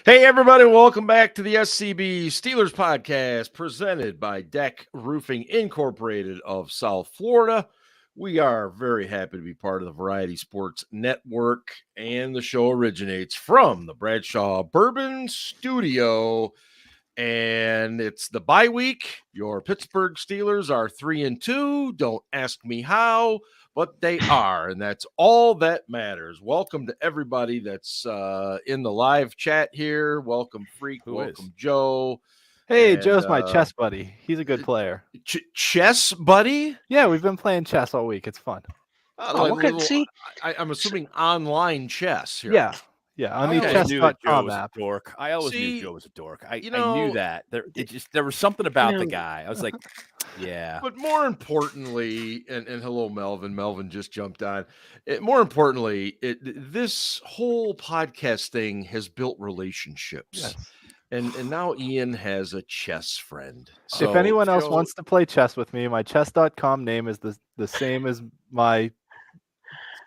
Hey, everybody, welcome back to the SCB Steelers Podcast presented by DEK Roofing Incorporated of South Florida. We are very happy to be part of the Variety Sports Network, and the show originates from the Bradshaw Bourbon Studio. And it's the bye week. Your Pittsburgh Steelers are 3-2. Don't ask me how, but they are, and that's all that matters. Welcome to everybody that's in the live chat here. Welcome, Freak. Welcome, Joe. Hey, Joe's my chess buddy. He's a good player. Chess buddy? Yeah, we've been playing chess all week. It's fun. I'm assuming online chess here. Yeah, on the chess.com app. Dork. I always knew Joe was a dork. I knew that. There was something about the guy. I was like, yeah. But more importantly, and hello, Melvin. Melvin just jumped on. More importantly, this whole podcast thing has built relationships. Yes. And now Ian has a chess friend. So if anyone else wants to play chess with me, my chess.com name is the same as my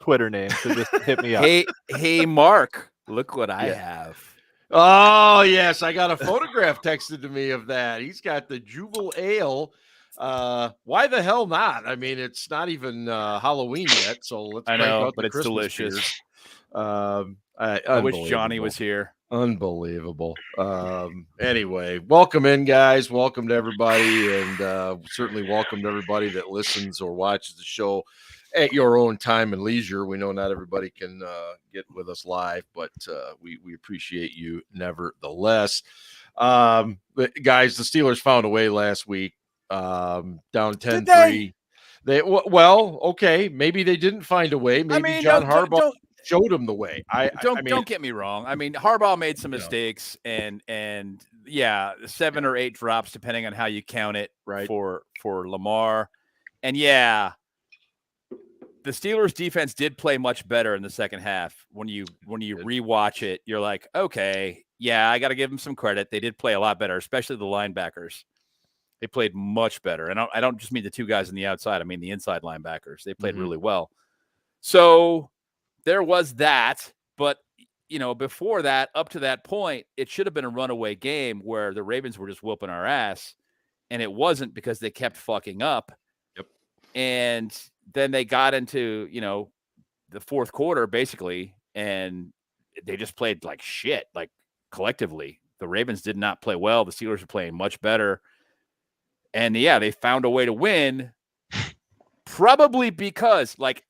Twitter name. So just hit me up. Hey, Mark. Look what I have. Oh, yes. I got a photograph texted to me of that. He's got the Jubal Ale. Why the hell not? I mean, it's not even Halloween yet, so let's crank out the Christmas delicious. I wish Johnny was here. Unbelievable. Anyway, welcome in, guys. Welcome to everybody, and certainly welcome to everybody that listens or watches the show at your own time and leisure. We know not everybody can get with us live, but we appreciate you nevertheless. Guys, the Steelers found a way last week, down 10-3. Okay, maybe they didn't find a way. Maybe John Harbaugh showed them the way. Don't get me wrong. I mean, Harbaugh made some mistakes, and 7 or 8 drops depending on how you count it, right, for Lamar, and yeah. The Steelers defense did play much better in the second half. When you rewatch it, you're like, okay, yeah, I got to give them some credit. They did play a lot better, especially the linebackers. They played much better. And I don't just mean the two guys on the outside. I mean the inside linebackers. They played really well. So there was that. But, before that, up to that point, it should have been a runaway game where the Ravens were just whooping our ass. And it wasn't because they kept fucking up. Yep. And then they got into, the fourth quarter, basically, and they just played like shit, like collectively. The Ravens did not play well. The Steelers were playing much better. And, they found a way to win, probably because, like,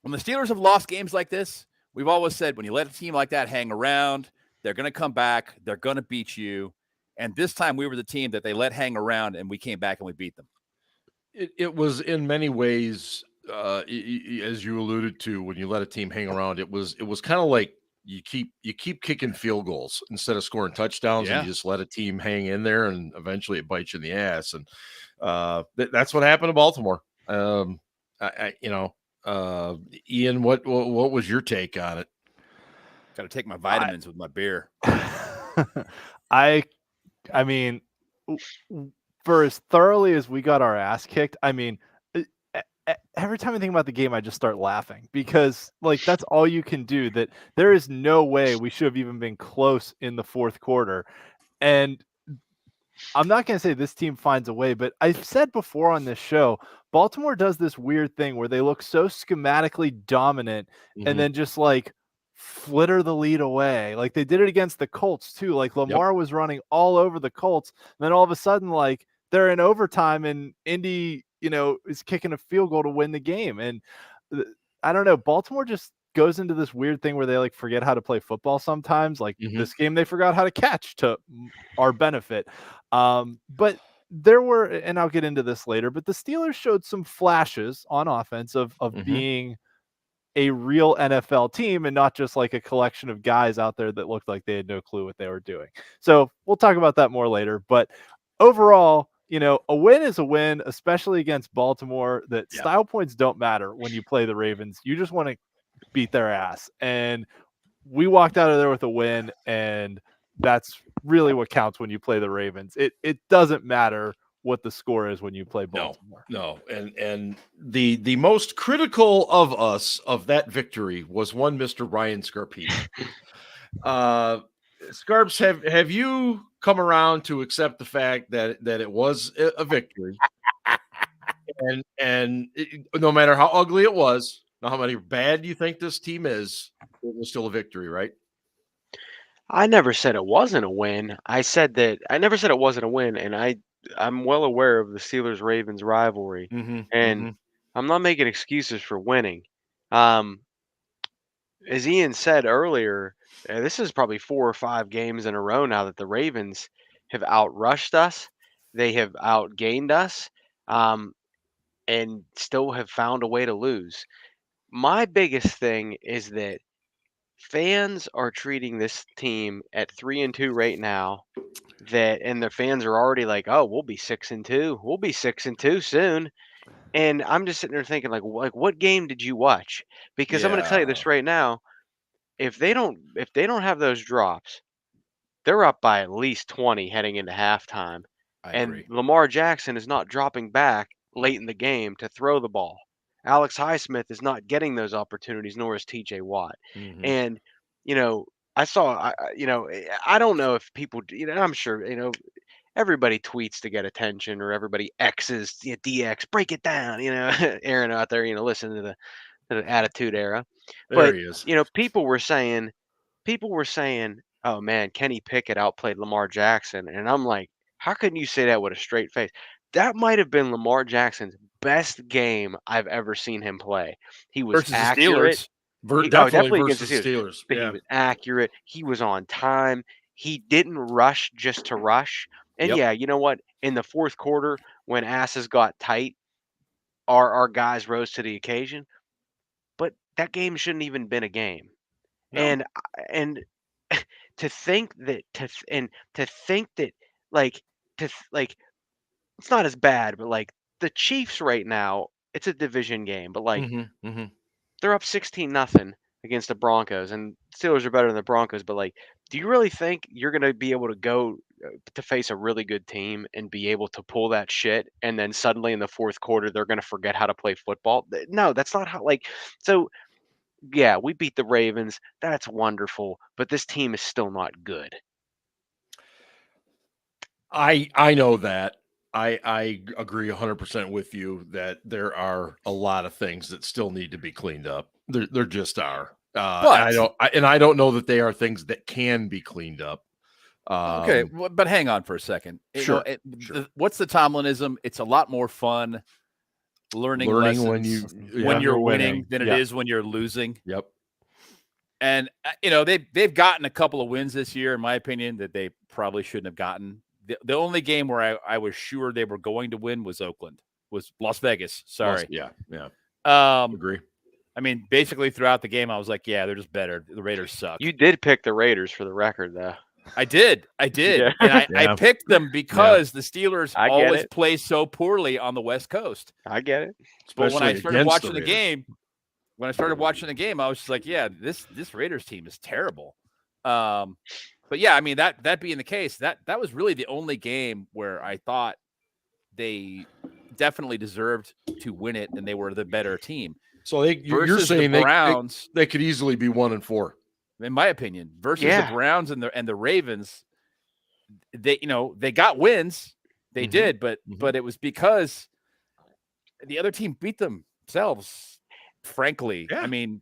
when the Steelers have lost games like this, we've always said when you let a team like that hang around, they're going to come back, they're going to beat you. And this time we were the team that they let hang around, and we came back and we beat them. It was in many ways, as you alluded to, when you let a team hang around, it was kind of like you keep kicking field goals instead of scoring touchdowns, and you just let a team hang in there, and eventually it bites you in the ass. And that's what happened to Baltimore. Ian, what was your take on it? Got to take my vitamins with my beer. I mean, for as thoroughly as we got our ass kicked, I mean, every time I think about the game, I just start laughing because, like, that's all you can do. That there is no way we should have even been close in the fourth quarter. And I'm not going to say this team finds a way, but I've said before on this show, Baltimore does this weird thing where they look so schematically dominant and then just like flitter the lead away. Like they did it against the Colts too. Like Lamar was running all over the Colts. And then all of a sudden, like they're in overtime and Indy, is kicking a field goal to win the game. And I don't know, Baltimore just goes into this weird thing where they like forget how to play football sometimes. Like this game, they forgot how to catch to our benefit. But there were, and I'll get into this later, but the Steelers showed some flashes on offense of being a real NFL team and not just like a collection of guys out there that looked like they had no clue what they were doing. So we'll talk about that more later. But overall, a win is a win, especially against Baltimore. That style points don't matter when you play the Ravens. You just want to beat their ass. And we walked out of there with a win, and that's really what counts when you play the Ravens. It doesn't matter what the score is when you play Baltimore. No. And the most critical of us of that victory was one Mr. Ryan Scarpino. Scarps, have you come around to accept the fact that it was a victory, and no matter how ugly it was, no matter how bad you think this team is, it was still a victory, right? I never said it wasn't a win. I never said it wasn't a win, and I'm well aware of the Steelers-Ravens rivalry, and I'm not making excuses for winning. As Ian said earlier, this is probably 4 or 5 games in a row now that the Ravens have outrushed us. They have outgained us, and still have found a way to lose. My biggest thing is that fans are treating this team at 3-2 right now. And the fans are already like, "Oh, we'll be 6-2. We'll be 6-2 soon." And I'm just sitting there thinking, like, what game did you watch? Because I'm going to tell you this right now: if they don't have those drops, they're up by at least 20 heading into halftime. I And agree. Lamar Jackson is not dropping back late in the game to throw the ball. Alex Highsmith is not getting those opportunities, nor is TJ Watt. And, I saw, I don't know if people, I'm sure, everybody tweets to get attention, or everybody X's, DX, break it down, Aaron out there, listening to the Attitude Era. There But, he is. people were saying, "Oh man, Kenny Pickett outplayed Lamar Jackson," and I'm like, how can you say that with a straight face? That might have been Lamar Jackson's best game I've ever seen him play. He was Versus the accurate. Steelers. Definitely against versus the Steelers. But he was accurate. He was on time. He didn't rush just to rush. And Yep. yeah, you know what? In the fourth quarter, when asses got tight, our guys rose to the occasion. But that game shouldn't even been a game. No. And to think that it's not as bad, but like the Chiefs right now, it's a division game, but like they're up 16-0 against the Broncos, and Steelers are better than the Broncos. But like, do you really think you're going to be able to go to face a really good team and be able to pull that shit, and then suddenly in the fourth quarter they're going to forget how to play football? No, that's not how. So yeah, we beat the Ravens. That's wonderful, but this team is still not good. I know that. I agree 100% with you that there are a lot of things that still need to be cleaned up. There just are. And I don't know that they are things that can be cleaned up. Okay, but hang on for a second. Sure. What's the Tomlinism? It's a lot more fun learning lessons when you're winning than it is when you're losing. Yep. And they've gotten a couple of wins this year, in my opinion, that they probably shouldn't have gotten. The only game where I was sure they were going to win was Las Vegas. Sorry. Yeah. Agree. I mean, basically throughout the game, I was like, yeah, they're just better. The Raiders suck. You did pick the Raiders for the record, though. I did. Yeah. And I picked them because the Steelers always play so poorly on the West Coast. I get it. But when I started watching the game, I was just like, yeah, this Raiders team is terrible. But yeah, I mean, that being the case, that was really the only game where I thought they definitely deserved to win it, and they were the better team. So you're saying the Browns, they could easily be 1-4, in my opinion, versus the Browns and the Ravens. They got wins, they did, but it was because the other team beat themselves. Frankly, I mean,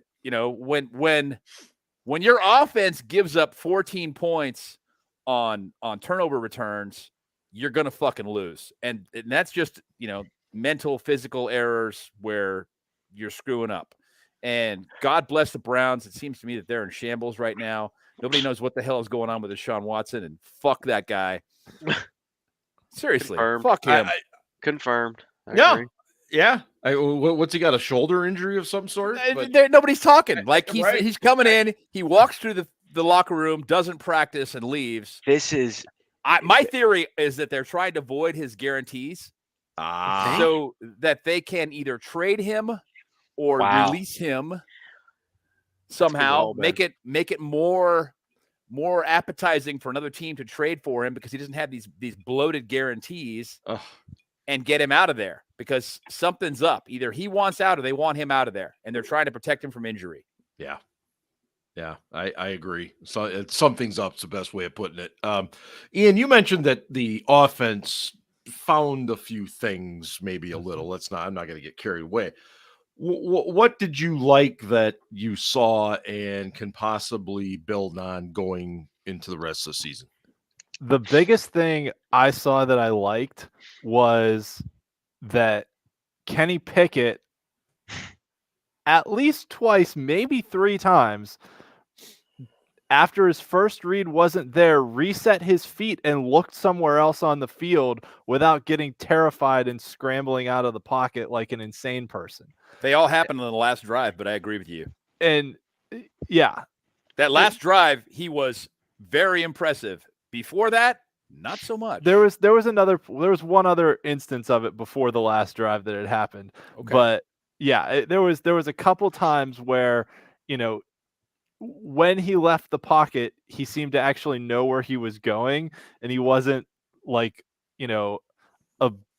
when your offense gives up 14 points on turnover returns, you're going to fucking lose. And that's just, mental, physical errors where you're screwing up. And God bless the Browns. It seems to me that they're in shambles right now. Nobody knows what the hell is going on with Deshaun Watson, and fuck that guy. Seriously, fuck him. Confirmed. Yeah. What's he got? A shoulder injury of some sort? Nobody's talking. Like he's coming in. He walks through the locker room, doesn't practice, and leaves. My theory is that they're trying to void his guarantees, so that they can either trade him or release him somehow. Make it more appetizing for another team to trade for him because he doesn't have these bloated guarantees. And get him out of there because something's up. Either he wants out or they want him out of there, and they're trying to protect him from injury. Yeah. Yeah, I agree. So something's up's the best way of putting it. Ian, you mentioned that the offense found a few things, maybe a little. I'm not going to get carried away. What did you like that you saw and can possibly build on going into the rest of the season? The biggest thing I saw that I liked was that Kenny Pickett at least twice, maybe 3 times, after his first read wasn't there, reset his feet and looked somewhere else on the field without getting terrified and scrambling out of the pocket like an insane person. They all happened on the last drive, but I agree with you. And yeah, that last drive, he was very impressive. Before that, not so much. There was one other instance of it before the last drive that had happened. Okay. But yeah, there was a couple times where, when he left the pocket, he seemed to actually know where he was going, and he wasn't like, a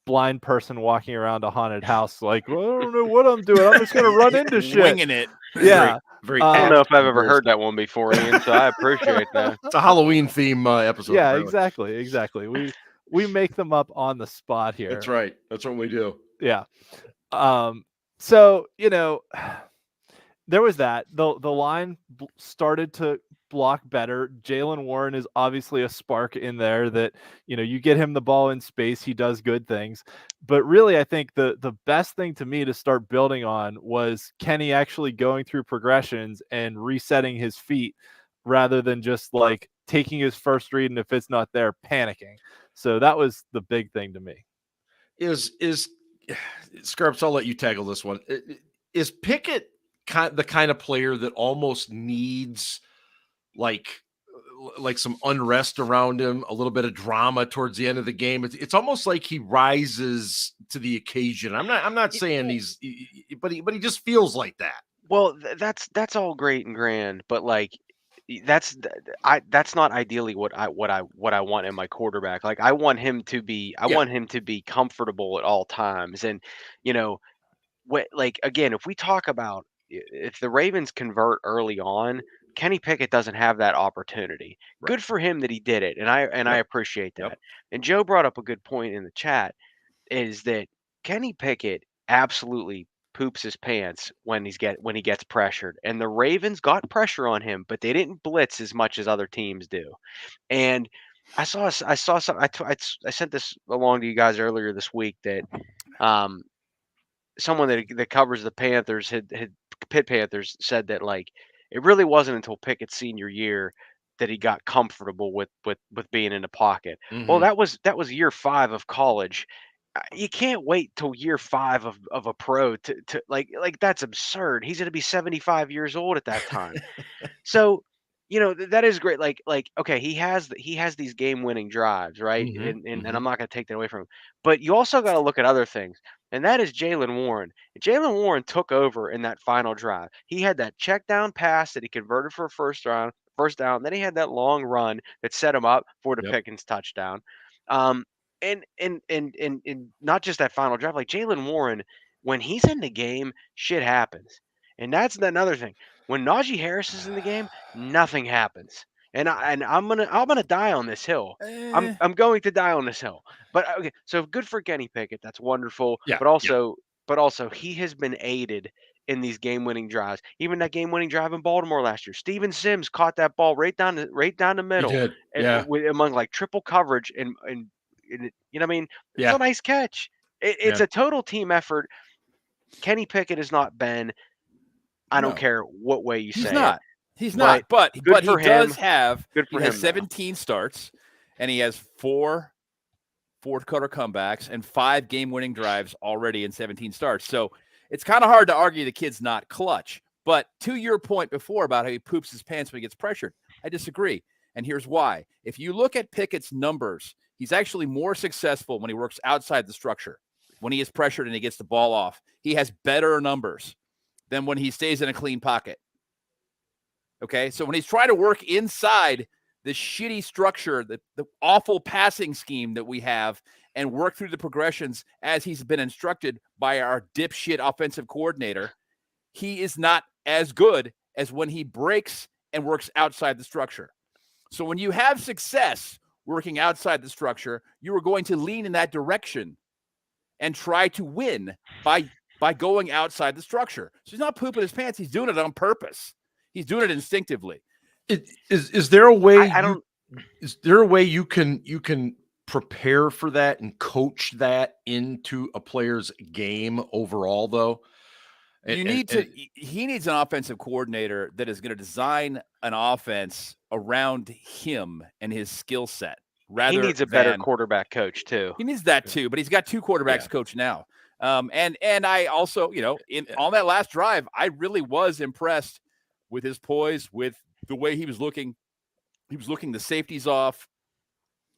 blind person walking around a haunted house like, well, I don't know what I'm doing. I'm just going to run into shit. Winging it. Yeah. Very I don't know if I've ever heard that one before, Ian, so I appreciate that. It's a Halloween theme episode. Yeah, really. Exactly. We make them up on the spot here. That's right. That's what we do. Yeah. So, there was that. The line started to block better. Jaylen Warren is obviously a spark in there that, you get him the ball in space, he does good things. But really, I think the best thing to me to start building on was Kenny actually going through progressions and resetting his feet rather than just like taking his first read and if it's not there, panicking. So that was the big thing to me. Is Scarps, I'll let you tackle this one. Is Pickett the kind of player that almost needs like some unrest around him, a little bit of drama towards the end of the game? It's almost like he rises to the occasion. I'm not saying but he just feels like that. Well, that's all great and grand, but like that's not ideally what I want in my quarterback. Like I want him to be comfortable at all times. And again, if we talk about if the Ravens convert early on, Kenny Pickett doesn't have that opportunity. Right. Good for him that he did it, and I appreciate that. Yep. And Joe brought up a good point in the chat, is that Kenny Pickett absolutely poops his pants when he gets pressured. And the Ravens got pressure on him, but they didn't blitz as much as other teams do. And I saw some. I sent this along to you guys earlier this week that someone that covers the Panthers had Pitt Panthers said that like it really wasn't until Pickett's senior year that he got comfortable with being in the pocket. Mm-hmm. Well, that was year 5 of college. You can't wait till year 5 of a pro to like that's absurd. He's going to be 75 years old at that time. So, that is great. Like, okay, he has these game-winning drives, right? Mm-hmm. And I'm not going to take that away from him. But you also got to look at other things, and that is Jaylen Warren. Jaylen Warren took over in that final drive. He had that check down pass that he converted for a first down. Then he had that long run that set him up for the Pickens touchdown. And not just that final drive, like Jaylen Warren, when he's in the game, shit happens. And that's another thing. When Najee Harris is in the game, nothing happens. And I'm gonna die on this hill. I'm going to die on this hill. But okay, so good for Kenny Pickett. That's wonderful. Yeah, but also he has been aided in these game-winning drives. Even that game-winning drive in Baltimore last year. Steven Sims caught that ball right down the middle. He did. Yeah. Among like triple coverage and what I mean? Yeah. It's a nice catch. It's a total team effort. Kenny Pickett has not been. I don't care what way you say it. He's not. But he does have. He has 17 starts, and he has 4 fourth-quarter comebacks and 5 game-winning drives already in 17 starts. So it's kind of hard to argue the kid's not clutch. But to your point before about how he poops his pants when he gets pressured, I disagree. And here's why. If you look at Pickett's numbers, he's actually more successful when he works outside the structure. When he is pressured and he gets the ball off, he has better numbers than when he stays in a clean pocket. Okay, so when he's trying to work inside the shitty structure, the awful passing scheme that we have, and work through the progressions as he's been instructed by our dipshit offensive coordinator, he is not as good as when he breaks and works outside the structure. So when you have success working outside the structure, you are going to lean in that direction and try to win by going outside the structure. So he's not pooping his pants. He's doing it on purpose. He's doing it instinctively. Is there a way Is there a way you can prepare for that and coach that into a player's game overall, though? He needs an offensive coordinator that is going to design an offense around him and his skill set. He needs a better quarterback coach too. He needs that too, but he's got 2 quarterbacks coach now. And I also, on that last drive, I really was impressed with his poise, with the way he was looking. He was looking the safeties off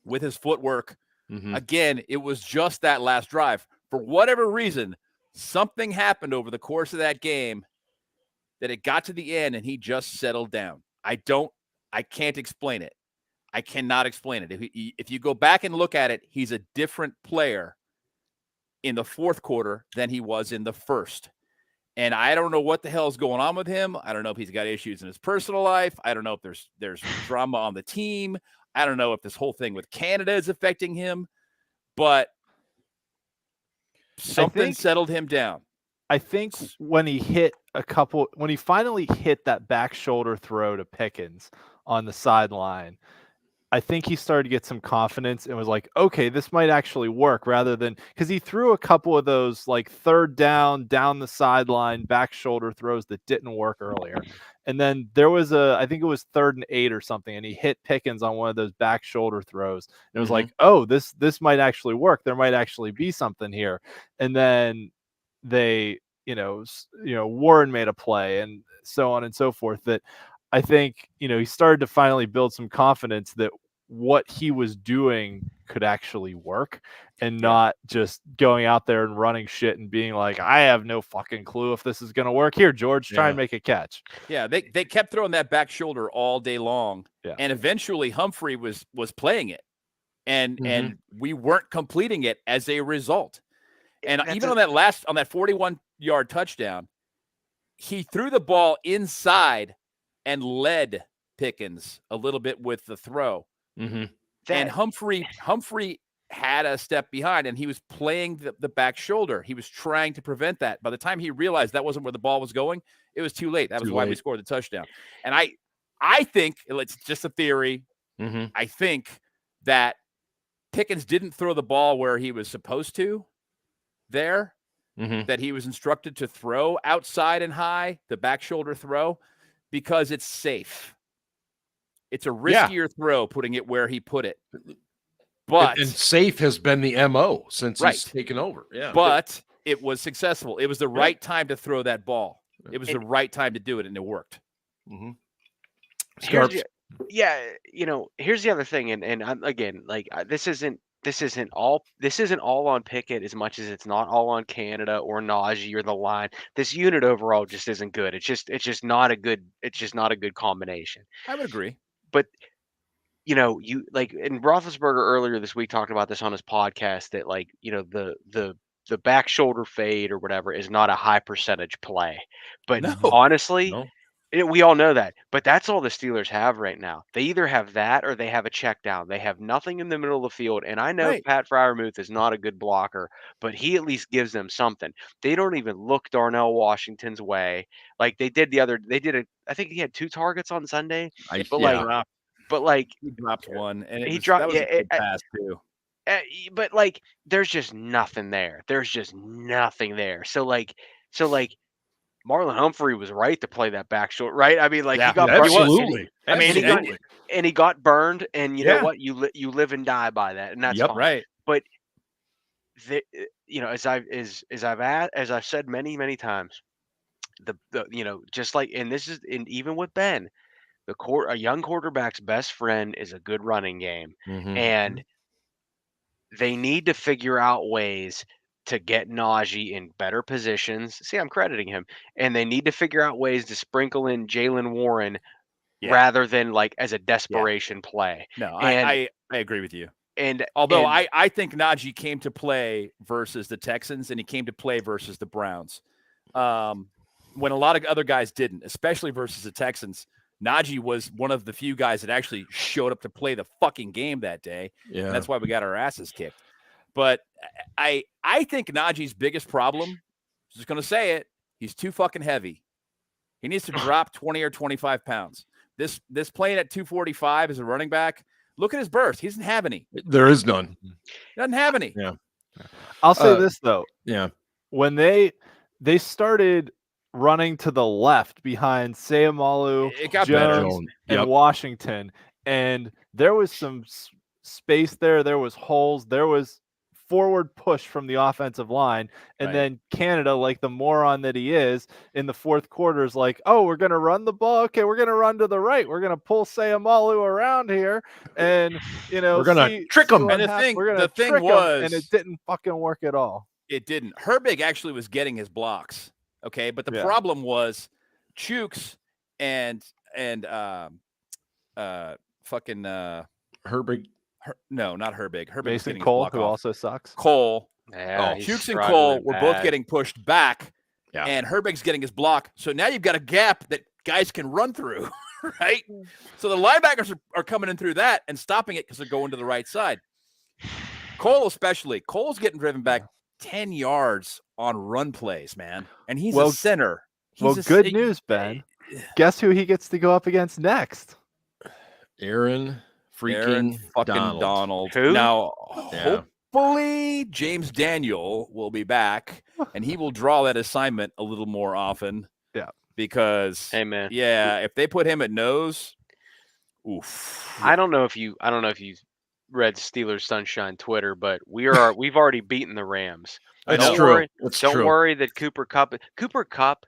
with his footwork. Mm-hmm. Again, it was just that last drive. For whatever reason, something happened over the course of that game that it got to the end and he just settled down. I can't explain it. I cannot explain it. If you go back and look at it, he's a different player in the fourth quarter than he was in the first. And I don't know what the hell is going on with him. I don't know if he's got issues in his personal life. I don't know if there's drama on the team. I don't know if this whole thing with Canada is affecting him, but something settled him down. I think when he finally hit that back shoulder throw to Pickens on the sideline, I think he started to get some confidence and was like, okay, this might actually work, rather than, because he threw a couple of those like third down the sideline back shoulder throws that didn't work earlier. And then there was I think it was 3rd and 8 or something, and he hit Pickens on one of those back shoulder throws. And it was like, oh, this might actually work. There might actually be something here. And then they, Warren made a play and so on and so forth, that I think, he started to finally build some confidence that what he was doing could actually work, and not just going out there and running shit and being like, I have no fucking clue if this is going to work. Here, George, try and make a catch. Yeah, they kept throwing that back shoulder all day long. Yeah. And eventually Humphrey was playing it. And we weren't completing it as a result. And even on that 41-yard touchdown, he threw the ball inside and led Pickens a little bit with the throw. Mm-hmm. And Humphrey had a step behind, and he was playing the back shoulder. He was trying to prevent that. By the time he realized that wasn't where the ball was going, it was too late. That was why we scored the touchdown. And I think, it's just a theory, I think that Pickens didn't throw the ball where he was supposed to there, that he was instructed to throw outside and high, the back shoulder throw, because it's safe. It's a riskier throw putting it where he put it. But and safe has been the MO since he's taken over. Yeah. But it was successful. It was the right time to throw that ball. It was the right time to do it, and it worked. Here's the other thing, and I'm, again, like, this isn't all on Pickett as much as it's not all on Canada or Najee or the line. This unit overall just isn't good. It's just not a good combination. I would agree. But you like, and Roethlisberger earlier this week talked about this on his podcast, that like, the back shoulder fade or whatever is not a high percentage play. But honestly, we all know that. But that's all the Steelers have right now. They either have that or they have a check down. They have nothing in the middle of the field. And I know Pat Freiermuth is not a good blocker, but he at least gives them something. They don't even look Darnell Washington's way like they did I think he had 2 targets on Sunday. He dropped one, and he dropped a good pass too. But like, there's just nothing there. So Marlon Humphrey was right to play that back short, right? I mean, like, he got absolutely. I mean, he got burned, and you know what? You live and die by that, and that's fine. Right. But as I've said many times, just like, and this is, and even with Ben, a young quarterback's best friend is a good running game, and they need to figure out ways to get Najee in better positions. See, I'm crediting him. And they need to figure out ways to sprinkle in Jaylen Warren rather than like as a desperation play. No, I agree with you. And although I think Najee came to play versus the Texans, and he came to play versus the Browns, when a lot of other guys didn't, especially versus the Texans, Najee was one of the few guys that actually showed up to play the fucking game that day. Yeah. And that's why we got our asses kicked. But I think Najee's biggest problem, just going to say it, he's too fucking heavy. He needs to drop 20 or 25 pounds. This playing at 245 as a running back, look at his burst. He doesn't have any. There is none. He doesn't have any. Yeah. I'll say this, though. Yeah. When they started running to the left behind Sayamalu, It got better. Jones, Yep. and Washington, and there was some space there. There was holes. There was forward push from the offensive line, and Right. then Canada, like the moron that he is, in the fourth quarter is like, oh, we're going to run the ball. Okay, we're going to run to the right. We're going to pull Sayamalu around here, and We're gonna trick him. And the thing was, and it didn't fucking work at all. It didn't. Herbig actually was getting his blocks. Okay, but the problem was Chooks and fucking Herbig. no, not Herbig. Herbig was Mason getting his Cole, block who off. also sucks. Cole, Yeah, he's Chooks and struggling Cole were both bad. getting pushed back, Yeah. and Herbig's getting his block. So now you've got a gap that guys can run through, right? So the linebackers are coming in through that and stopping it because they're going to the right side. Cole especially. Cole's getting driven back 10 yards on run plays, man. And he's a center. Good news, Ben. Guess who he gets to go up against next? Aaron fucking Donald. Who? Now, Yeah. hopefully James Daniel will be back and he will draw that assignment a little more often. Yeah. Because Hey, man. yeah, if they put him at nose, oof. I don't know if you read Steelers Sunshine Twitter, but we've already beaten the Rams. That's Don't true. worry- That's Don't true. worry that Cooper Kupp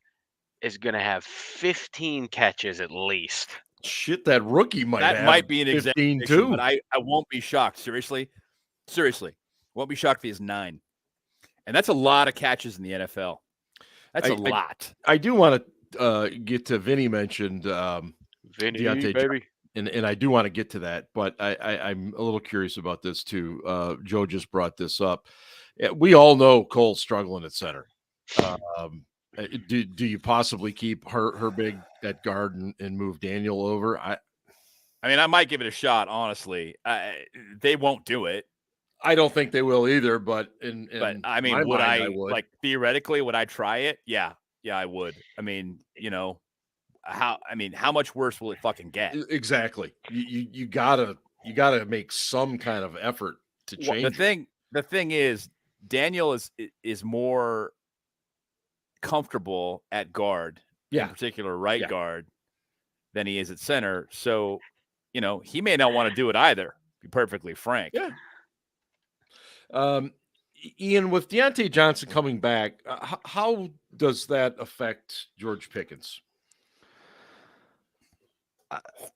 is going to have 15 catches at least. Shit, that rookie might That have might be an 15 exaggeration, too. but I won't be shocked. Seriously. Won't be shocked if he has 9. And that's a lot of catches in the NFL. That's a lot. I do want to get to Vinny mentioned Vinny, Diontae baby. and I do want to get to that, but I'm a little curious about this too. Joe just brought this up. We all know Cole's struggling at center. Do you possibly keep her big at guard and move Daniel over? I mean, I might give it a shot, honestly. They won't do it. I don't think they will either, but But I mean, my would mind, I would. like theoretically would I try it? Yeah, I would. I mean, how much worse will it fucking get? Exactly. You gotta make some kind of effort to change. The thing is, Daniel is more comfortable at guard, in particular right guard, than he is at center. So, he may not want to do it either. To be perfectly frank. Yeah. Ian, with Diontae Johnson coming back, how does that affect George Pickens?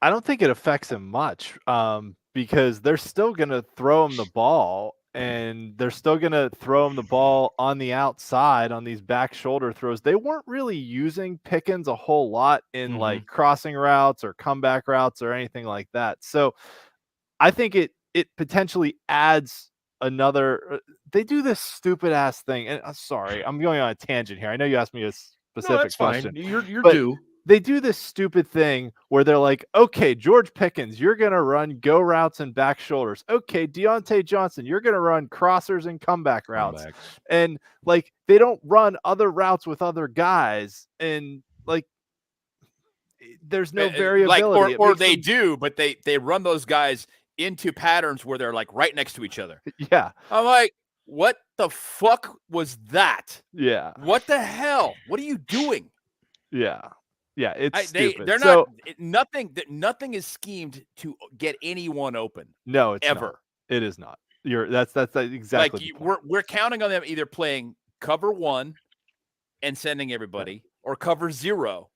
I don't think it affects him much because they're still going to throw him the ball, and they're still going to throw him the ball on the outside on these back shoulder throws. They weren't really using Pickens a whole lot in like crossing routes or comeback routes or anything like that. So I think it potentially adds another. They do this stupid ass thing, and I'm sorry, I'm going on a tangent here. I know you asked me a specific question. You're but due. They do this stupid thing where they're like, okay, George Pickens, you're going to run go routes and back shoulders. Okay, Diontae Johnson, you're going to run crossers and comeback routes. And like, they don't run other routes with other guys. And like, there's no variability. Or they do, but they run those guys into patterns where they're like right next to each other. Yeah. I'm like, what the fuck was that? Yeah. What the hell? What are you doing? Yeah. Yeah, it's stupid. They're not nothing is schemed to get anyone open. No, it's ever. Not. It is not. That's exactly like we're counting on them either playing cover 1 and sending everybody or cover 0.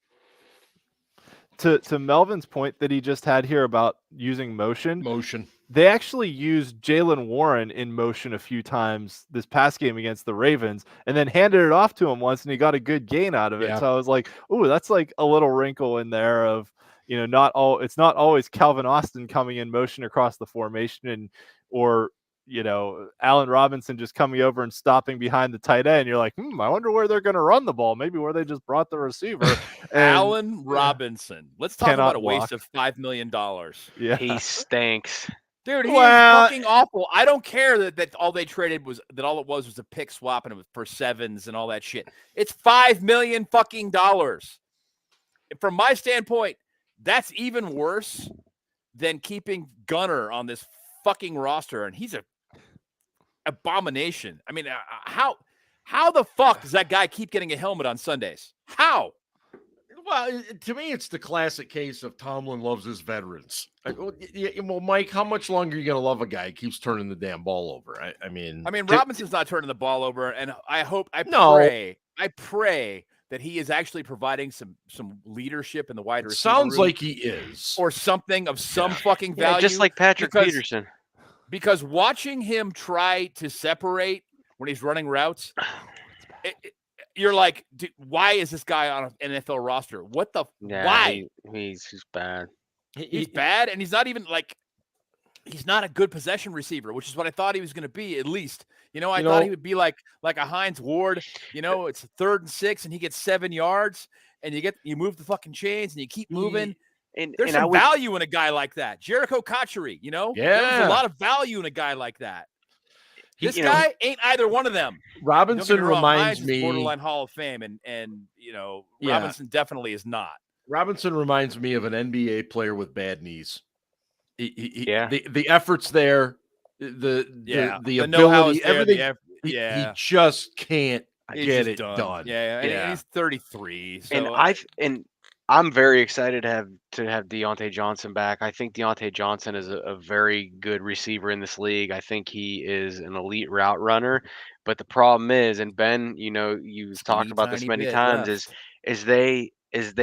To Melvin's point that he just had here about using motion. They actually used Jaylen Warren in motion a few times this past game against the Ravens and then handed it off to him once and he got a good gain out of it. Yeah. So I was like, ooh, that's like a little wrinkle in there of, it's not always Calvin Austin coming in motion across the formation or Allen Robinson just coming over and stopping behind the tight end. You're like, I wonder where they're going to run the ball. Maybe where they just brought the receiver. Allen Robinson. Let's talk about a waste of $5 million. Yeah, He stinks. Dude, he's fucking awful. I don't care that all they traded was a pick swap and it was for sevens and all that shit. It's $5 million fucking dollars. From my standpoint, that's even worse than keeping Gunner on this fucking roster, and he's a abomination. I mean, how the fuck does that guy keep getting a helmet on Sundays? How? Well, to me, it's the classic case of Tomlin loves his veterans. Well, Mike, how much longer are you going to love a guy who keeps turning the damn ball over? I mean, Robinson's not turning the ball over, and I pray that he is actually providing some leadership in the wide receiver sounds room, like he is, or something of some fucking value, just like Patrick Peterson. Because watching him try to separate when he's running routes, you're like, dude, why is this guy on an NFL roster? What the? Why? He's bad. He's bad, and he's not even like. He's not a good possession receiver, which is what I thought he was going to be. At least, I thought he would be like a Hines Ward. It's 3rd and 6, and he gets 7 yards, and you move the fucking chains, and you keep moving. There's some value in a guy like that. Jericho Cotchery, there's a lot of value in a guy like that. This guy ain't either one of them. Robinson reminds me borderline Hall of Fame, and Robinson definitely is not. Robinson reminds me of an NBA player with bad knees. The effort's there, the ability, everything. He just can't get it done. And he's 33. So. And I'm very excited to have Diontae Johnson back. I think Diontae Johnson is a very good receiver in this league. I think he is an elite route runner. But the problem is, and Ben, you've talked about this many times, is they have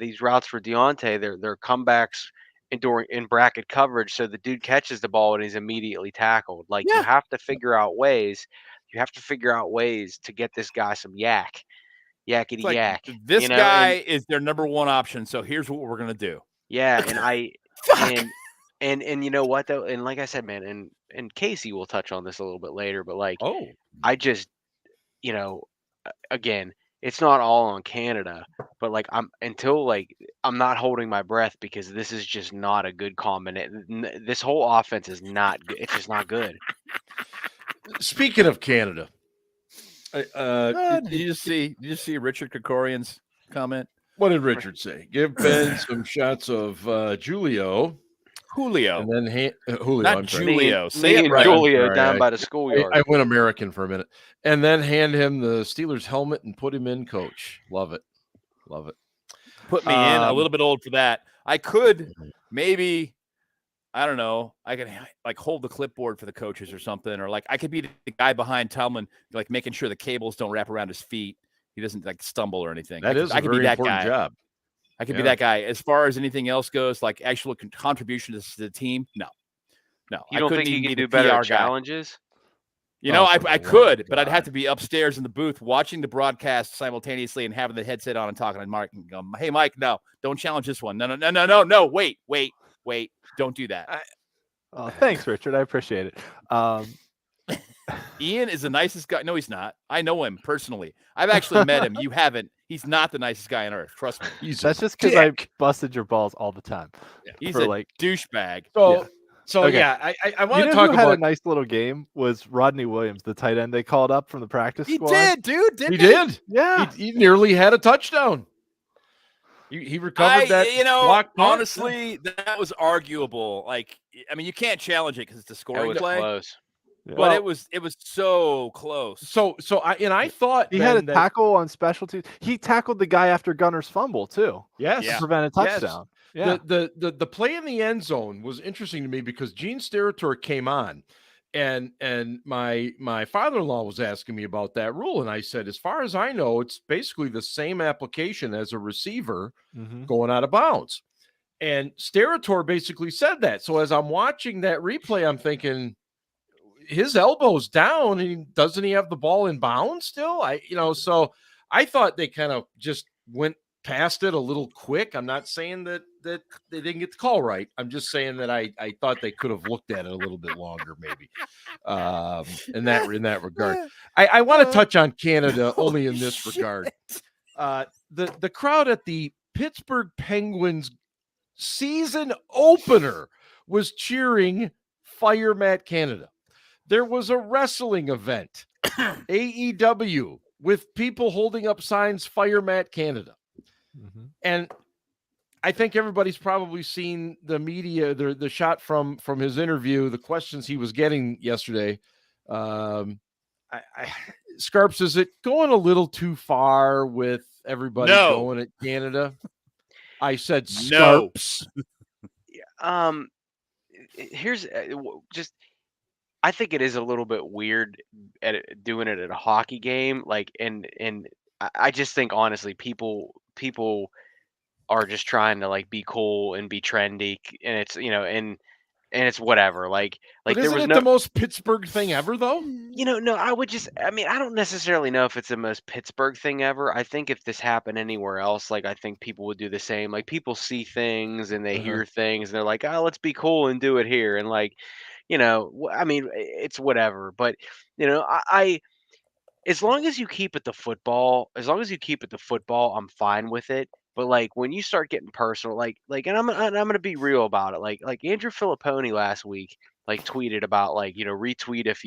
these routes for Diontae. They're comebacks in bracket coverage, so the dude catches the ball and he's immediately tackled. You have to figure out ways. You have to figure out ways to get this guy some yakety yak. This guy is their number one option. So here's what we're gonna do. Yeah, and you know what though, and like I said, man, and Casey will touch on this a little bit later, but I just, again, it's not all on Canada, but I'm not holding my breath because this is just not a good combination. This whole offense is not good. It's just not good. Speaking of Canada, did you see Richard Krikorian's comment? What did Richard say? Give Ben some shots of Julio, and then Julio. Not I'm sorry. Julio. Say it right. Julio down by the schoolyard. I went American for a minute, and then hand him the Steelers helmet and put him in coach. Love it. Put me in. A little bit old for that. I could maybe. I don't know. I could hold the clipboard for the coaches or something, or I could be the guy behind Tomlin, making sure the cables don't wrap around his feet. He doesn't stumble or anything. I could be that important job. I could be that guy. As far as anything else goes, actual contribution to the team, no. You don't think you can do better at challenges? I could, but I'd have to be upstairs in the booth watching the broadcast simultaneously and having the headset on and talking to Mark and go, "Hey, Mike, no, don't challenge this one. No, wait. Don't do that." Thanks, Richard. I appreciate it. Ian is the nicest guy. No, he's not. I know him personally. I've actually met him. You haven't. He's not the nicest guy on earth. Trust me. That's just because I busted your balls all the time. Yeah, he's a douchebag. I want to talk about a nice little game was Rodney Williams, the tight end they called up from the practice squad. He did, dude. Didn't he? Did. Yeah. He nearly had a touchdown. He recovered that. Block punt. Honestly, that was arguable. You can't challenge it because it's a scoring play. Close. Yeah. But it was so close. So I thought he had a tackle on special teams. He tackled the guy after Gunner's fumble too. Yes, to prevent a touchdown. Yes. Yeah. The play in the end zone was interesting to me because Gene Steratore came on, and my father-in-law was asking me about that rule, and I said, as far as I know, it's basically the same application as a receiver going out of bounds. And Steratore basically said that. So as I'm watching that replay, I'm thinking, his elbow's down, and doesn't he have the ball in bounds still? So I thought they kind of just went passed it a little quick. I'm not saying that they didn't get the call right. I'm just saying that I thought they could have looked at it a little bit longer, maybe. In that regard, I want to touch on Canada only in this regard. The crowd at the Pittsburgh Penguins season opener was cheering "Fire Matt Canada." There was a wrestling event, AEW, with people holding up signs "Fire Matt Canada." Mm-hmm. And I think everybody's probably seen the media, the shot from his interview, the questions he was getting yesterday. Scarps, is it going a little too far with everybody going at Canada? I said Scarps. Here's just, I think it is a little bit weird doing it at a hockey game. Like, and I just think honestly, people are just trying to like be cool and be trendy, and it's, and it's whatever. Like But there isn't was it no the most Pittsburgh thing ever, though? No, I don't necessarily know if it's the most Pittsburgh thing ever. I think if this happened anywhere else, like I think people would do the same. Like people see things and they hear things and they're like, oh, let's be cool and do it here. And like, it's whatever. But I as long as you keep it to football, I'm fine with it. But like when you start getting personal, like, and I'm gonna be real about it. Like Andrew Filipponi last week, like tweeted about like, retweet if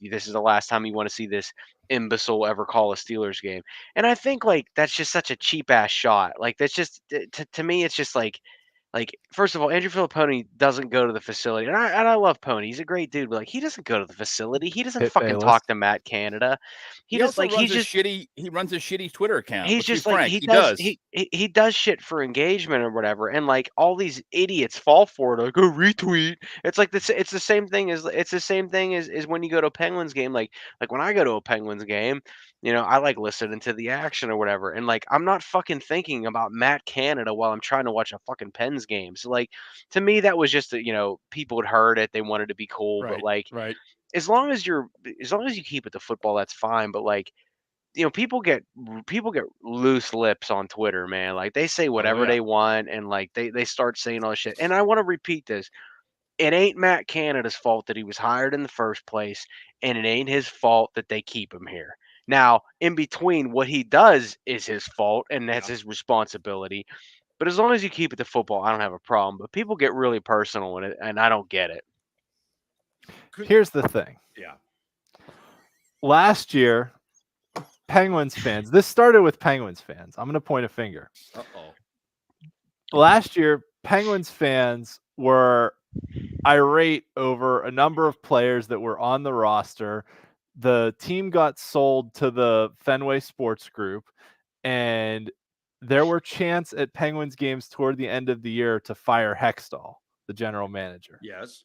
this is the last time you want to see this imbecile ever call a Steelers game. And I think like that's just such a cheap ass shot. Like that's just to me, it's just like first of all, Andrew Filipponi doesn't go to the facility, and I love Pony. He's a great dude, but like he doesn't go to the facility. He doesn't fucking talk to Matt Canada. He runs a shitty Twitter account. He's just like he does shit for engagement or whatever, and like all these idiots fall for it. Like, oh, retweet. It's like this. It's the same thing as when you go to a Penguins game. Like when I go to a Penguins game. I like listening to the action or whatever. And like, I'm not fucking thinking about Matt Canada while I'm trying to watch a fucking Pens game. So like, to me, that was just, people had heard it. They wanted to be cool, but like, as long as you keep it to football, that's fine. But like, people get loose lips on Twitter, man. Like they say whatever they want. And like, they start saying all this shit. And I want to repeat this. It ain't Matt Canada's fault that he was hired in the first place. And it ain't his fault that they keep him here. Now, in between, what he does is his fault, and that's his responsibility. But as long as you keep it to football, I don't have a problem. But people get really personal with it, and I don't get it. Here's the thing. Yeah. Last year, Penguins fans, this started with Penguins fans. I'm going to point a finger. Last year, Penguins fans were irate over a number of players that were on the roster. The team got sold to the Fenway Sports Group, and there were chants at Penguins games toward the end of the year to fire Hextall, the general manager. Yes.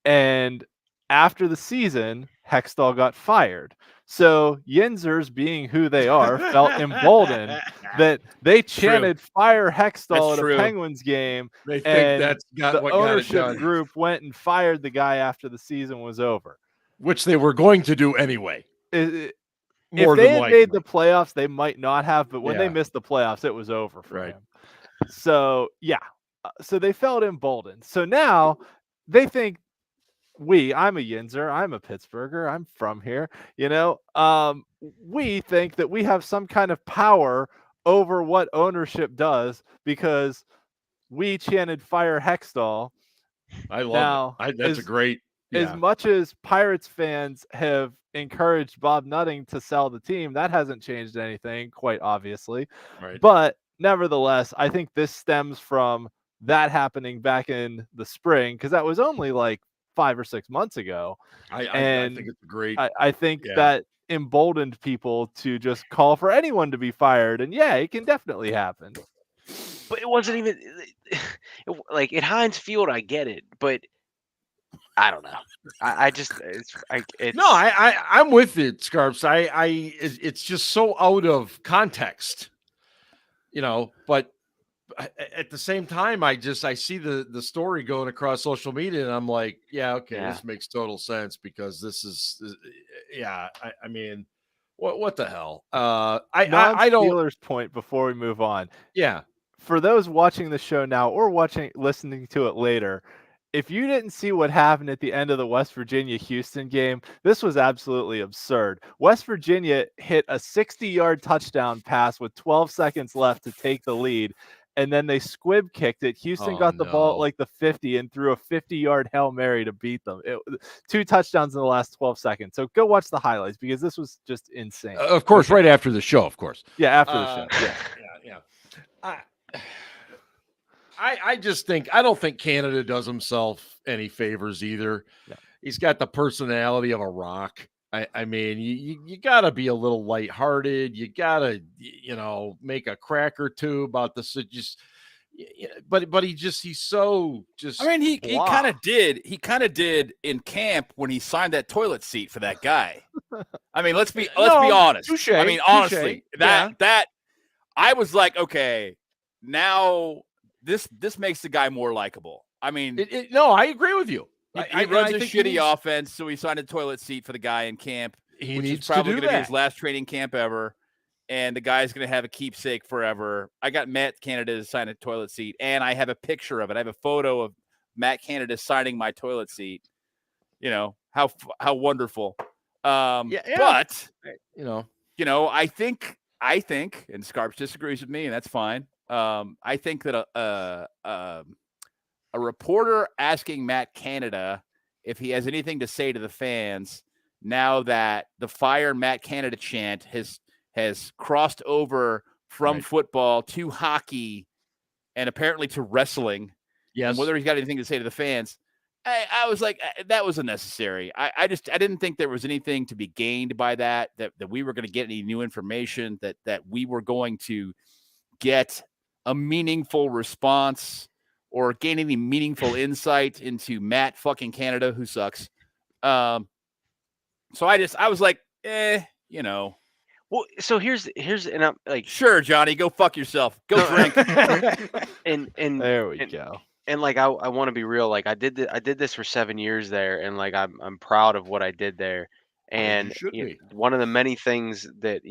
And after the season, Hextall got fired. So Yinzers, being who they are, felt emboldened that they chanted "Fire Hextall" at a Penguins game. They think that's the ownership group went and fired the guy after the season was over. Which they were going to do anyway. If they had made the playoffs, they might not have. But when they missed the playoffs, it was over for him. So, so they felt emboldened. So now they think I'm a Yinzer, I'm a Pittsburgher, I'm from here. We think that we have some kind of power over what ownership does because we chanted "Fire Hextall." I love it. That's a great. As much as Pirates fans have encouraged Bob Nutting to sell the team, that hasn't changed anything, quite obviously. Right. But nevertheless, I think this stems from that happening back in the spring, because that was only like 5 or 6 months ago. I think it's great. I think that emboldened people to just call for anyone to be fired. And it can definitely happen. But it wasn't even like at Heinz Field. I get it, but I don't know. I'm with it, Scarps. It's just so out of context, but at the same time, I see the story going across social media and I'm like, this makes total sense because this is, I mean, What the hell? I don't. Non-Steelers point before we move on. Yeah. For those watching the show now or listening to it later, if you didn't see what happened at the end of the West Virginia-Houston game, this was absolutely absurd. West Virginia hit a 60-yard touchdown pass with 12 seconds left to take the lead, and then they squib kicked it. Houston got the ball at like the 50 and threw a 50-yard Hail Mary to beat them. 2 touchdowns in the last 12 seconds. So go watch the highlights because this was just insane. Of course, right after the show, of course. Yeah, after the show. Yeah. I just think I don't think Canada does himself any favors either. No. He's got the personality of a rock. I mean, you got to be a little lighthearted. You got to, make a crack or two about the just. But he's so just. I mean, he kind of did. He kind of did in camp when he signed that toilet seat for that guy. I mean, let's be honest. Touché, I mean, honestly, that I was like, okay, now this makes the guy more likable. I mean, no, I agree with you. He runs a shitty offense, so he signed a toilet seat for the guy in camp. He which needs is probably to do going to be that. his last training camp ever, and the guy's going to have a keepsake forever. I got Matt Canada to sign a toilet seat, and I have a picture of it. I have a photo of Matt Canada signing my toilet seat. How wonderful. But I think, and Scarps disagrees with me, and that's fine. I think that a reporter asking Matt Canada if he has anything to say to the fans now that the Fire Matt Canada chant has crossed over from football to hockey and apparently to wrestling. Yes. And whether he's got anything to say to the fans, I was like, that was unnecessary. I didn't think there was anything to be gained by that we were going to get any new information, that we were going to get a meaningful response or gain any meaningful insight into Matt fucking Canada, who sucks. So I was like, Well, so here's and I'm like, sure, Johnny, go fuck yourself. Go drink. and there we go. And like I want to be real. Like I did this for 7 years there, and like I'm proud of what I did there. And one of the many things that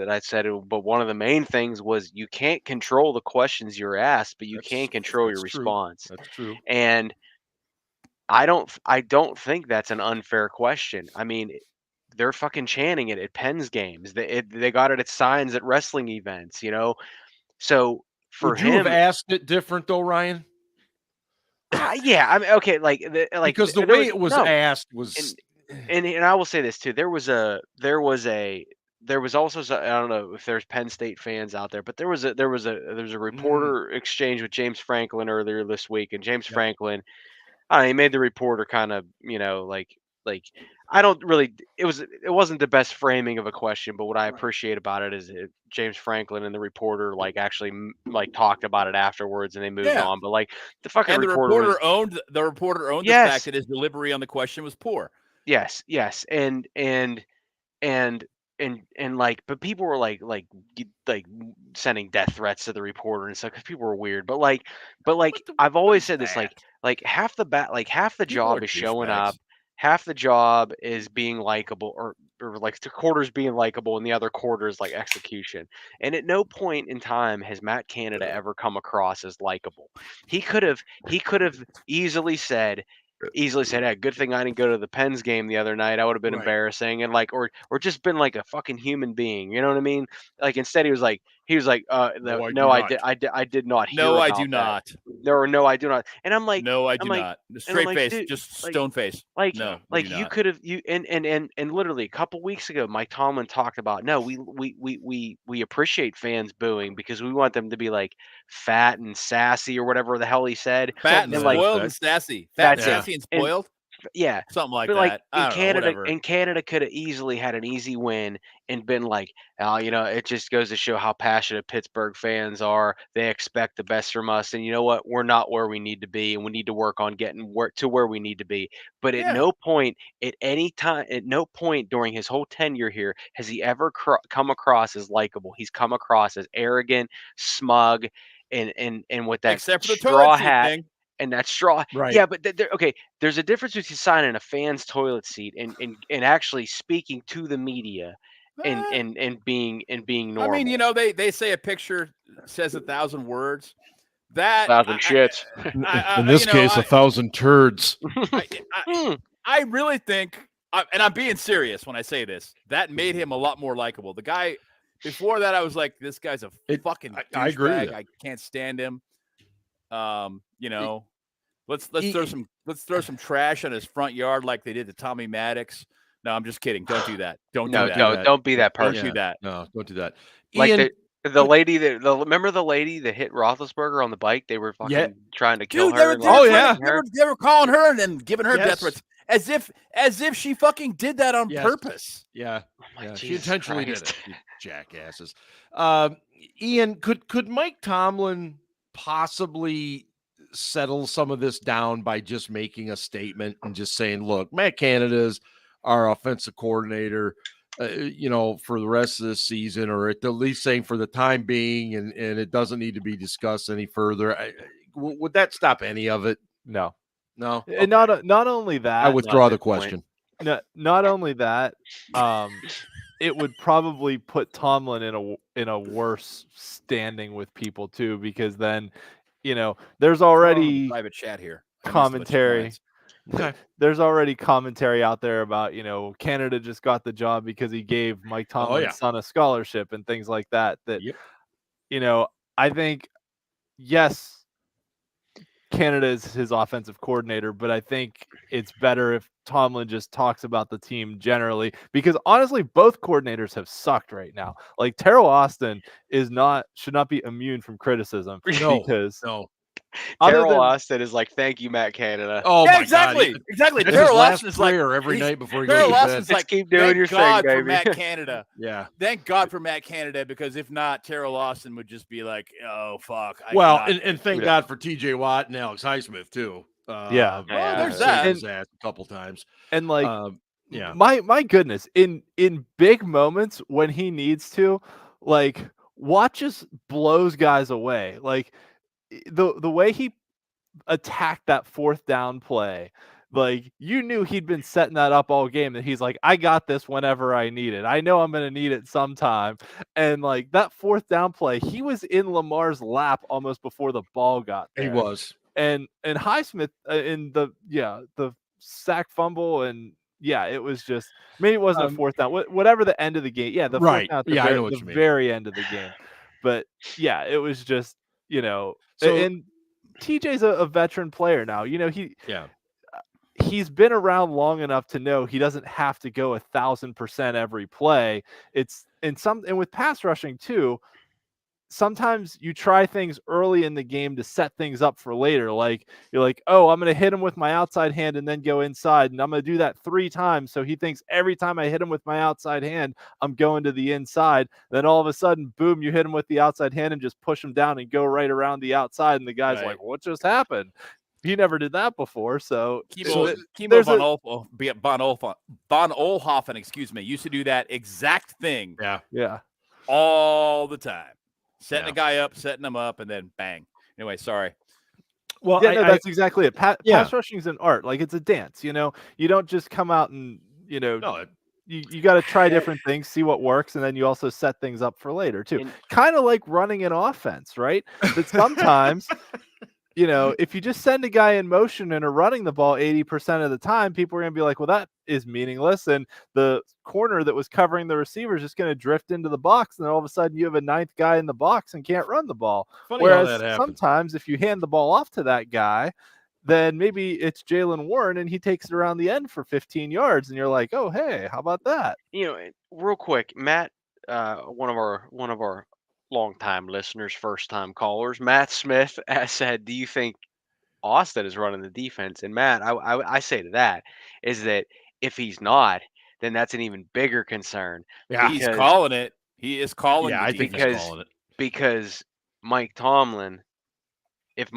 I said, but one of the main things was you can't control the questions you're asked, but you can control your response. That's true. And I don't think that's an unfair question. I mean, they're fucking chanting it at Penn's games. They got it at signs at wrestling events. So for would you have asked it different though, Ryan? Yeah, I mean, okay, because the way it was asked was. And I will say this too. There was also, I don't know if there's Penn State fans out there, but there was a reporter exchange with James Franklin earlier this week, and James Franklin, he made the reporter kind of, like I don't really. It wasn't the best framing of a question, but what I appreciate about it is James Franklin and the reporter actually talked about it afterwards, and they moved on. But the fucking reporter owned the fact that his delivery on the question was poor. Yes, and but people were like sending death threats to the reporter and stuff because people were weird. But I've always said this, half the job is showing up, half the job is being likable, or the quarters being likable, and the other quarter is execution. And at no point in time has Matt Canada ever come across as likable. He could have easily said, hey, good thing I didn't go to the Pens game the other night. I would have been embarrassing, and or just been like a fucking human being. You know what I mean? Instead he was like, no, I did not hear no, I about do that. not. No, I do not. And I'm like, no, I do not. Straight face, dude, just stone face. No, you could have and literally a couple weeks ago, Mike Tomlin talked about, no, we appreciate fans booing because we want them to be fat and sassy or whatever the hell he said. Fat and spoiled and sassy. Fat, sassy, and spoiled. Yeah, something like that. In Canada could have easily had an easy win and been it just goes to show how passionate Pittsburgh fans are. They expect the best from us, and you know what? We're not where we need to be, and we need to work on getting to where we need to be. But at no point, during his whole tenure here, has he ever come across as likable. He's come across as arrogant, smug, and with that except for the straw hat. Thing. and that straw. Right. Yeah, but okay, there's a difference between signing a fan's toilet seat and actually speaking to the media and being normal. I mean, you know, they say a picture says 1,000 words. That 1,000 shits. In this case, 1,000 turds. I really think, and I'm being serious when I say this, that made him a lot more likable. The guy before that, I was like, this guy's a fucking douchebag. I agree with that. I can't stand him. You know, let's throw some trash on his front yard like they did to Tommy Maddox. No, I'm just kidding. Don't do that. Don't do that. No, don't be that person. Don't do that. No, don't do that. Like Ian, the lady remember the lady that hit Roethlisberger on the bike? They were fucking trying to kill Dude, her. They were calling her and then giving her death threats as if she fucking did that on purpose. Yeah, Oh, she intentionally did it. You jackasses. Ian, could Mike Tomlin possibly settle some of this down by just making a statement and just saying, "Look, Matt Canada's our offensive coordinator." You know, for the rest of the season, or at the least saying for the time being, and it doesn't need to be discussed any further. Would that stop any of it? No. Okay. And not only that, I withdraw the question. Not only that, it would probably put Tomlin in a worse standing with people too, because then, you know, there's already private chat here. Commentary. Okay. There's already commentary out there about, you know, Canada just got the job because he gave Mike Tomlin's son a scholarship and things like that. You know, I think, yes, Canada is his offensive coordinator, but I think it's better if Tomlin just talks about the team generally, because honestly, both coordinators have sucked right now. Like Terrell Austin should not be immune from criticism. Terrell Austin is like, "Thank you, Matt Canada." Oh, yeah, my exactly, God. exactly. That's Terrell his last Austin is like every night before he goes Terrell to bed. Austin's like, keep doing your God thing, for baby. Matt Canada. Yeah. Thank God for Matt Canada, because if not, Terrell Austin would just be like, "Oh fuck." And thank God for T.J. Watt and Alex Highsmith too. There's that. His ass a couple times. And like, my goodness, in big moments when he needs to, like, Watt just blows guys away. Like the way he attacked that fourth down play, like, you knew he'd been setting that up all game, and he's like, I got this whenever I need it. I know I'm going to need it sometime. And like that fourth down play, he was in Lamar's lap almost before the ball got there. He was. And Highsmith in the sack fumble, and it was just, maybe it wasn't a fourth down, whatever the end of the game. Yeah, the fourth down at I know what you mean. very end of the game. But it was just, you know, and TJ's a veteran player now. You know, he's been around long enough to know he doesn't have to go 1,000% every play. And with pass rushing too, sometimes you try things early in the game to set things up for later. Like, you're like, oh, I'm going to hit him with my outside hand and then go inside. And I'm going to do that 3 times. So he thinks every time I hit him with my outside hand, I'm going to the inside. Then all of a sudden, boom, you hit him with the outside hand and just push him down and go right around the outside. And the guy's like, what just happened? He never did that before. So Kimo von Olhoffen, used to do that exact thing. Yeah. All the time. Setting a guy up, setting him up, and then bang. Anyway, sorry. Well, that's exactly it. Pass rushing is an art. Like, it's a dance, you know? You don't just come out and, you know, you got to try different things, see what works, and then you also set things up for later, too. Kind of like running an offense, right? But sometimes... you know, if you just send a guy in motion and are running the ball 80% of the time, people are going to be like, well, that is meaningless. And the corner that was covering the receiver is just going to drift into the box. And then all of a sudden you have a 9th guy in the box and can't run the ball. Whereas sometimes if you hand the ball off to that guy, then maybe it's Jaylen Warren and he takes it around the end for 15 yards. And you're like, oh, hey, how about that? You know, real quick, Matt, one of our long-time listeners, first-time callers, Matt Smith said, do you think Austin is running the defense? And Matt, I say to that is that if he's not, then that's an even bigger concern. Yeah, he's calling it. He is calling it. Yeah, I think he's calling it. Because Mike Tomlin, if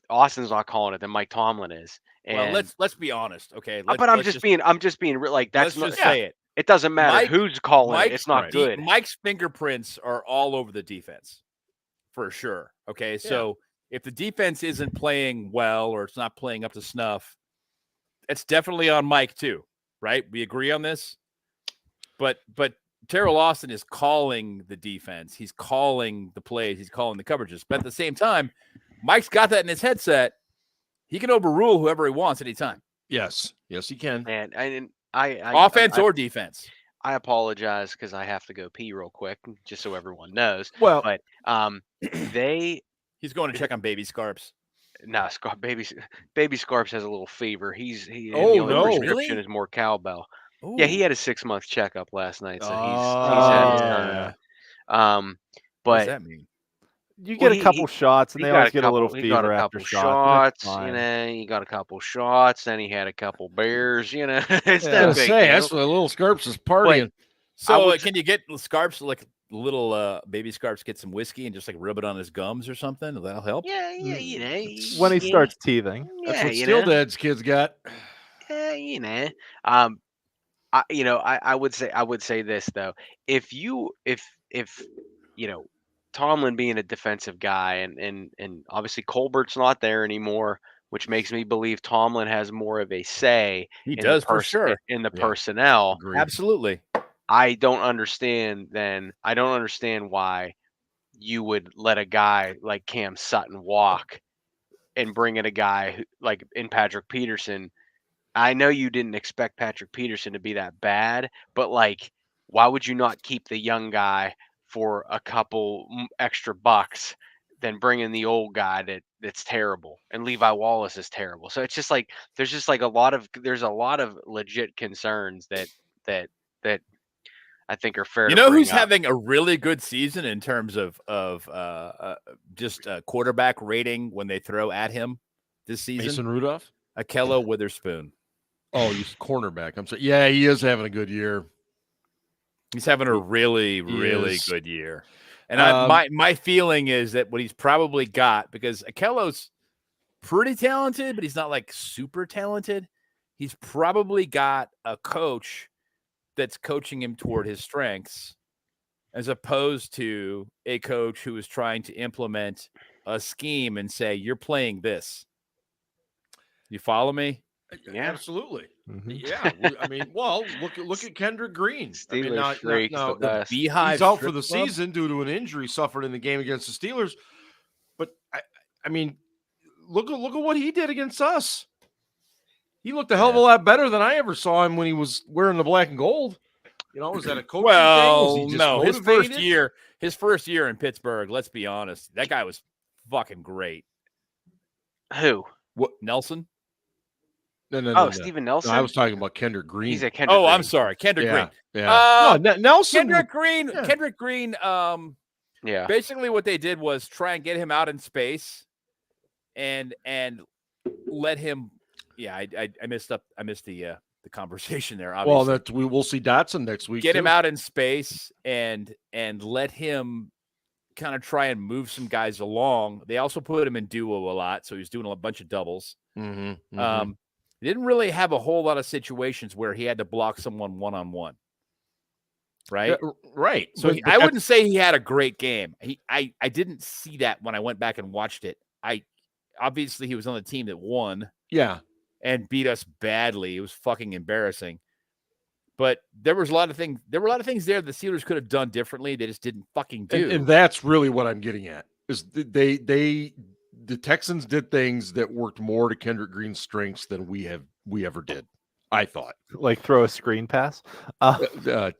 Austin's not calling it, then Mike Tomlin is. And, well, let's be honest, okay? But I'm just being like, that's not. Say it. It doesn't matter who's calling it. It's not good. Mike's fingerprints are all over the defense, for sure. Okay, so if the defense isn't playing well or it's not playing up to snuff, it's definitely on Mike too, right? We agree on this. But Terrell Austin is calling the defense. He's calling the plays. He's calling the coverages. But at the same time, Mike's got that in his headset. He can overrule whoever he wants anytime. Yes, he can. And I offense or defense. I apologize because I have to go pee real quick, just so everyone knows. Well, but he's going to check on Baby Scarps. No, Baby Scarps has a little fever. The Oh, only no. prescription Really? is more cowbell. Ooh. Yeah, he had a 6-month checkup last night, so he's Oh, had his yeah. time. What does But that mean? You get a couple shots, and he they got always a get a little couple. He got fever a after couple shots. shots, he got a couple shots. Then he had a couple beers. It's I that was big say deal. that's what little Scarps is partying. So can you get Scarps, like little Baby Scarps, get some whiskey and just like rub it on his gums or something? That'll help. Yeah, When he starts teething. That's Yeah, what Still Dead's kids got. Yeah, I would say this though. If Tomlin being a defensive guy and obviously Colbert's not there anymore, which makes me believe Tomlin has more of a say He does for sure. in the Yeah. personnel. Agreed. Absolutely. I don't understand why you would let a guy like Cam Sutton walk and bring in a guy like in Patrick Peterson. I know you didn't expect Patrick Peterson to be that bad, but like, why would you not keep the young guy for a couple extra bucks than bring in the old guy that's terrible? And Levi Wallace is terrible. So it's just like there's a lot of legit concerns that I think are fair. You to know bring who's up. having a really good season in terms of just quarterback rating when they throw at him this season? Mason Rudolph. Akello Witherspoon. Oh, he's cornerback. I'm sorry. Yeah, he is having a good year. He's having a really, really is. good year. And my feeling is that what he's probably got, because Akello's pretty talented, but he's not like super talented. He's probably got a coach that's coaching him toward his strengths, as opposed to a coach who is trying to implement a scheme and say, you're playing this. You follow me? Yeah. Absolutely. Mm-hmm. Yeah. I mean, well, look at Kendrick Green. Steelers freaks, the best. Beehive he's out for Strip the Club? season due to an injury suffered in the game against the Steelers. But I mean, look at what he did against us. He looked a hell of a lot better than I ever saw him when he was wearing the black and gold. Was that a coaching thing? Was he just no, motivated? his first year in Pittsburgh, let's be honest, that guy was fucking great. Who? What? Nelson? No. Steven Nelson. No, I was talking about Kendrick Green. He's a Kendrick. Oh, I'm Green. sorry, Kendrick Green. Yeah. Nelson. Kendrick Green. Yeah. Kendrick Green. Yeah. Basically, what they did was try and get him out in space, and let him. Yeah, I missed the conversation there. Obviously. Well, we'll see Dotson next week. Get him out in space and let him kind of try and move some guys along. They also put him in duo a lot, so he's doing a bunch of doubles. Mm-hmm. He didn't really have a whole lot of situations where he had to block someone one-on-one. Right? Yeah, right. So I wouldn't say he had a great game. I didn't see that when I went back and watched it. Obviously he was on the team that won. Yeah. And beat us badly. It was fucking embarrassing. But there was a lot of things. There were a lot of things there the Steelers could have done differently. They just didn't fucking do. And that's really what I'm getting at. Is the Texans did things that worked more to Kendrick Green's strengths than we ever did. I thought. Like throw a screen pass.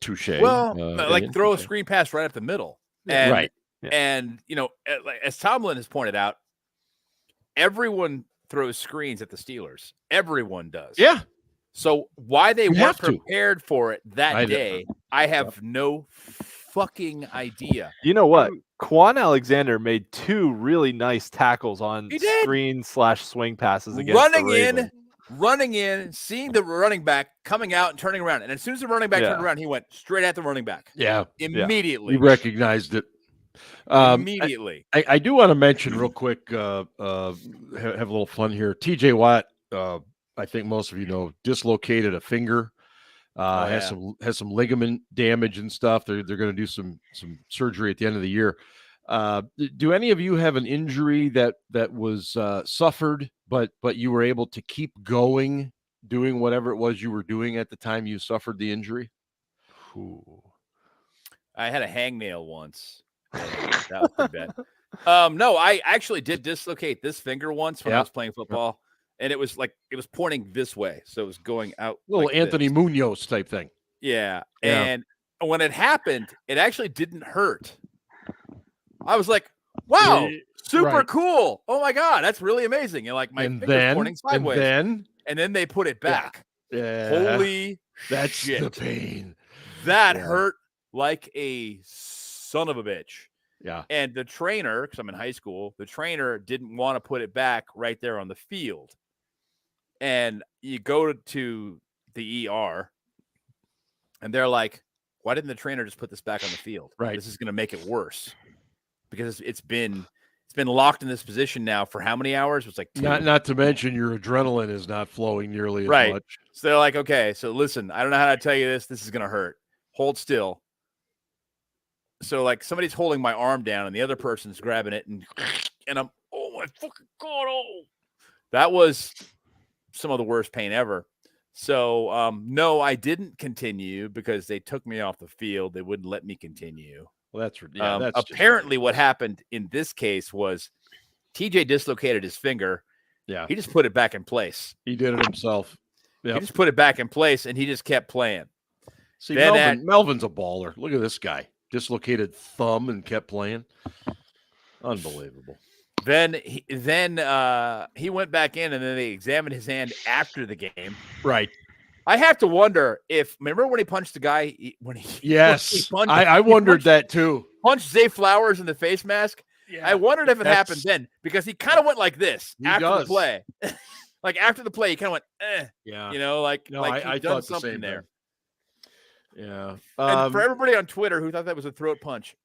Touche. Well, like throw a screen pass right up the middle. And, right. And as Tomlin has pointed out, everyone throws screens at the Steelers. Everyone does. Yeah. So why they weren't to. prepared for it that day, I have no fucking idea. You know what? Quan Alexander made 2 really nice tackles on screen/swing passes against running in, seeing the running back coming out and turning around. And as soon as the running back turned around, he went straight at the running back. Yeah. Immediately. He recognized it. Immediately. I do want to mention real quick, have a little fun here. TJ Watt, I think most of you know, dislocated a finger. Has some ligament damage and stuff. They're going to do some surgery at the end of the year. Do any of you have an injury that was suffered, but you were able to keep going, doing whatever it was you were doing at the time you suffered the injury? Ooh. I had a hangnail once. That was pretty bad. No, I actually did dislocate this finger once when I was playing football, and it was pointing this way, so it was going out. Little like Anthony this. Munoz type thing. Yeah, and when it happened, it actually didn't hurt. I was like, "Wow, super cool! Oh my god, that's really amazing!" And like my finger's pointing sideways, and then they put it back. Yeah. Holy that's shit. the pain. That hurt like a son of a bitch. Yeah. And the trainer, because I'm in high school, the trainer didn't want to put it back right there on the field. And you go to the ER, and they're like, "Why didn't the trainer just put this back on the field? Right. This is going to make it worse because it's been locked in this position now for how many hours? It was like 2. Not to mention your adrenaline is not flowing nearly as much. So they're like, "Okay, so listen, I don't know how to tell you this. This is going to hurt. Hold still." So like somebody's holding my arm down and the other person's grabbing it and I'm, oh my fucking God. Oh, that was some of the worst pain ever. So no, I didn't continue because they took me off the field. They wouldn't let me continue. Well, that's apparently what happened in this case was TJ dislocated his finger. Yeah. He just put it back in place. He did it himself. He just put it back in place and he just kept playing. See, Melvin's a baller. Look at this guy. Dislocated thumb and kept playing. Unbelievable. Then he went back in and then they examined his hand after the game. Right. I have to wonder remember when he punched the guy Yes. I wondered that too. Punched Zay Flowers in the face mask. Yeah, I wondered if it happened then because he kind of went like this after the play. Like after the play, he kind of went, Yeah. You know, like I done thought something the same there. Thing. Yeah. And for everybody on Twitter who thought that was a throat punch,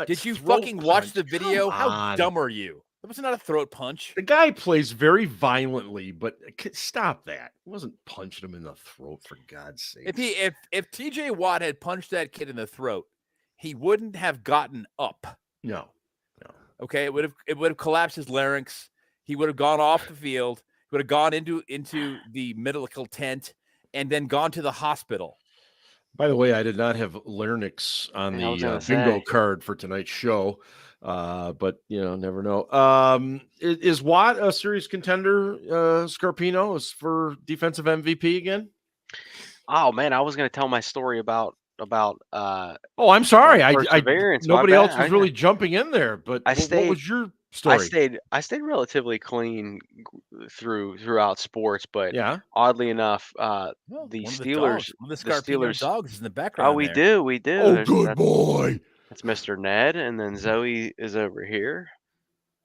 did you fucking watch the video? How dumb are you? That was not a throat punch. The guy plays very violently, but stop that. He wasn't punching him in the throat, for God's sake. If TJ Watt had punched that kid in the throat, he wouldn't have gotten up. No. Okay, it would have collapsed his larynx. He would have gone off the field. He would have gone into the medical tent and then gone to the hospital. By the way, I did not have larynx on the bingo card for tonight's show, but never know. Is Watt a serious contender? Scarpino is for defensive MVP again. Oh man, I was going to tell my story about. Oh, I'm sorry. Nobody else was really jumping in there, but what was your story? I stayed relatively clean throughout sports, but oddly enough, the Steelers, the Steelers dogs is in the background. Oh, we do. Oh, good boy. That's Mr. Ned, and then Zoe is over here.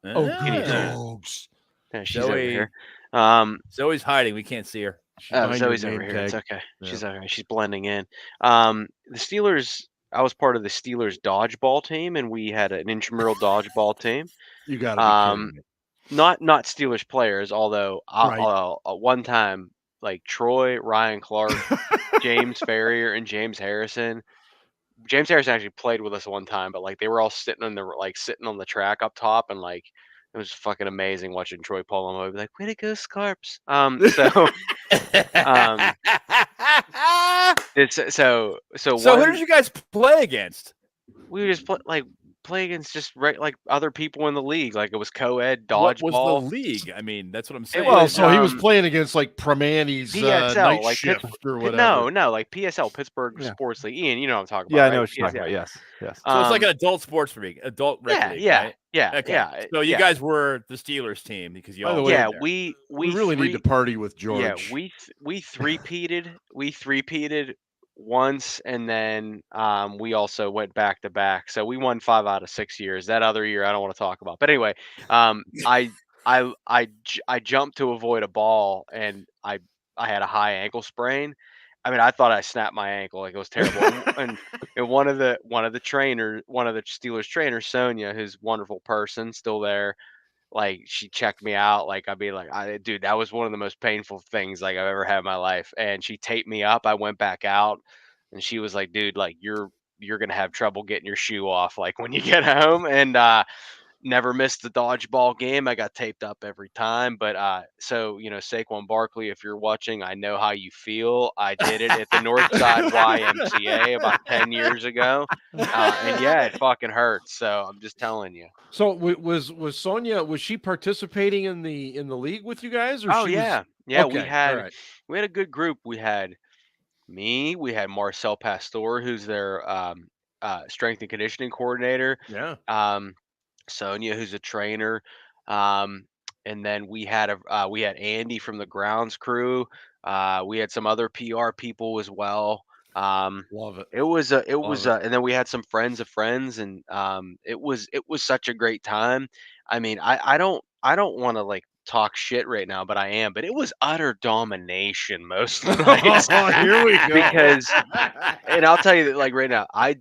Oh, good dogs. Yeah, she's over here. Zoe's hiding. We can't see her. Zoe's over here. It's okay. Yeah. She's okay. She's blending in. The Steelers. I was part of the Steelers dodgeball team, and we had an intramural dodgeball team. You got to be kidding me. Not Steelers players, although one time, like Troy, Ryan Clark, James Ferrier, and James Harrison. James Harrison actually played with us one time, but like they were all sitting on the track up top, and like it was fucking amazing watching Troy Polamalu be like, "Way to go, Scarps!" So who did you guys play against? We would just play against just like other people in the league. Like it was co-ed dodgeball. What was the league? I mean, that's what I'm saying. Well, so he was playing against like Primanti's PSL, night like shift or whatever. No, like PSL, Pittsburgh Sports League. Ian, you know what I'm talking about. Yeah, I know what you're talking about. Yes. So it's like an adult sports league, adult rec league, right? Yeah. So you guys were the Steelers team because you all. We really need to party with George. Yeah, we three-peated. We three-peated once, and then we also went back to back. So we won 5 out of 6 years. That other year, I don't want to talk about. But anyway, I jumped to avoid a ball, and I had a high ankle sprain. I mean, I thought I snapped my ankle. Like it was terrible. and one of the Steelers trainers, Sonia, who's a wonderful person, still there. Like she checked me out. Like I'd be like, dude, that was one of the most painful things like I've ever had in my life. And she taped me up. I went back out, and she was like, dude, like you're you're going to have trouble getting your shoe off like when you get home. And never missed the dodgeball game. I got taped up every time. But so, Saquon Barkley, if you're watching, I know how you feel. I did it at the Northside YMCA about 10 years ago. And yeah, it fucking hurts. So I'm just telling you. So was Sonia, was she participating in the league with you guys? Or Oh she yeah. was, Yeah, okay, we had a good group. We had me, we had Marcel Pastor, who's their strength and conditioning coordinator. Yeah. Sonia, who's a trainer, and then we had Andy from the grounds crew. We had some other PR people as well. Love it. And then we had some friends of friends, and it was such a great time. I mean, I don't want to like talk shit right now, but I am. But it was utter domination most of the nights. Oh, here we go. Because, and I'll tell you that, like right now, I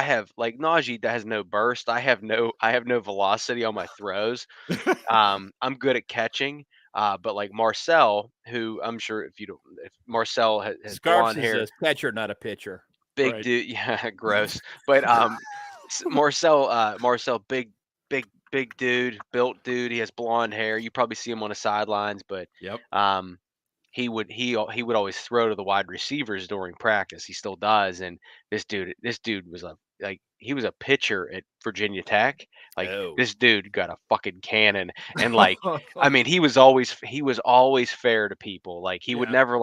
have like Najee that has no burst. I have no velocity on my throws. I'm good at catching. But like Marcel, who I'm sure if Marcel has Scarps blonde is hair, a catcher, not a pitcher. big Right. dude, yeah, gross. But Marcel, big dude, built dude. He has blonde hair. You probably see him on the sidelines, but Yep. he would always throw to the wide receivers during practice. He still does. And this dude was he was a pitcher at Virginia Tech. Like Oh. this dude got a fucking cannon. And like, I mean, he was always fair to people. Like he would Yeah. never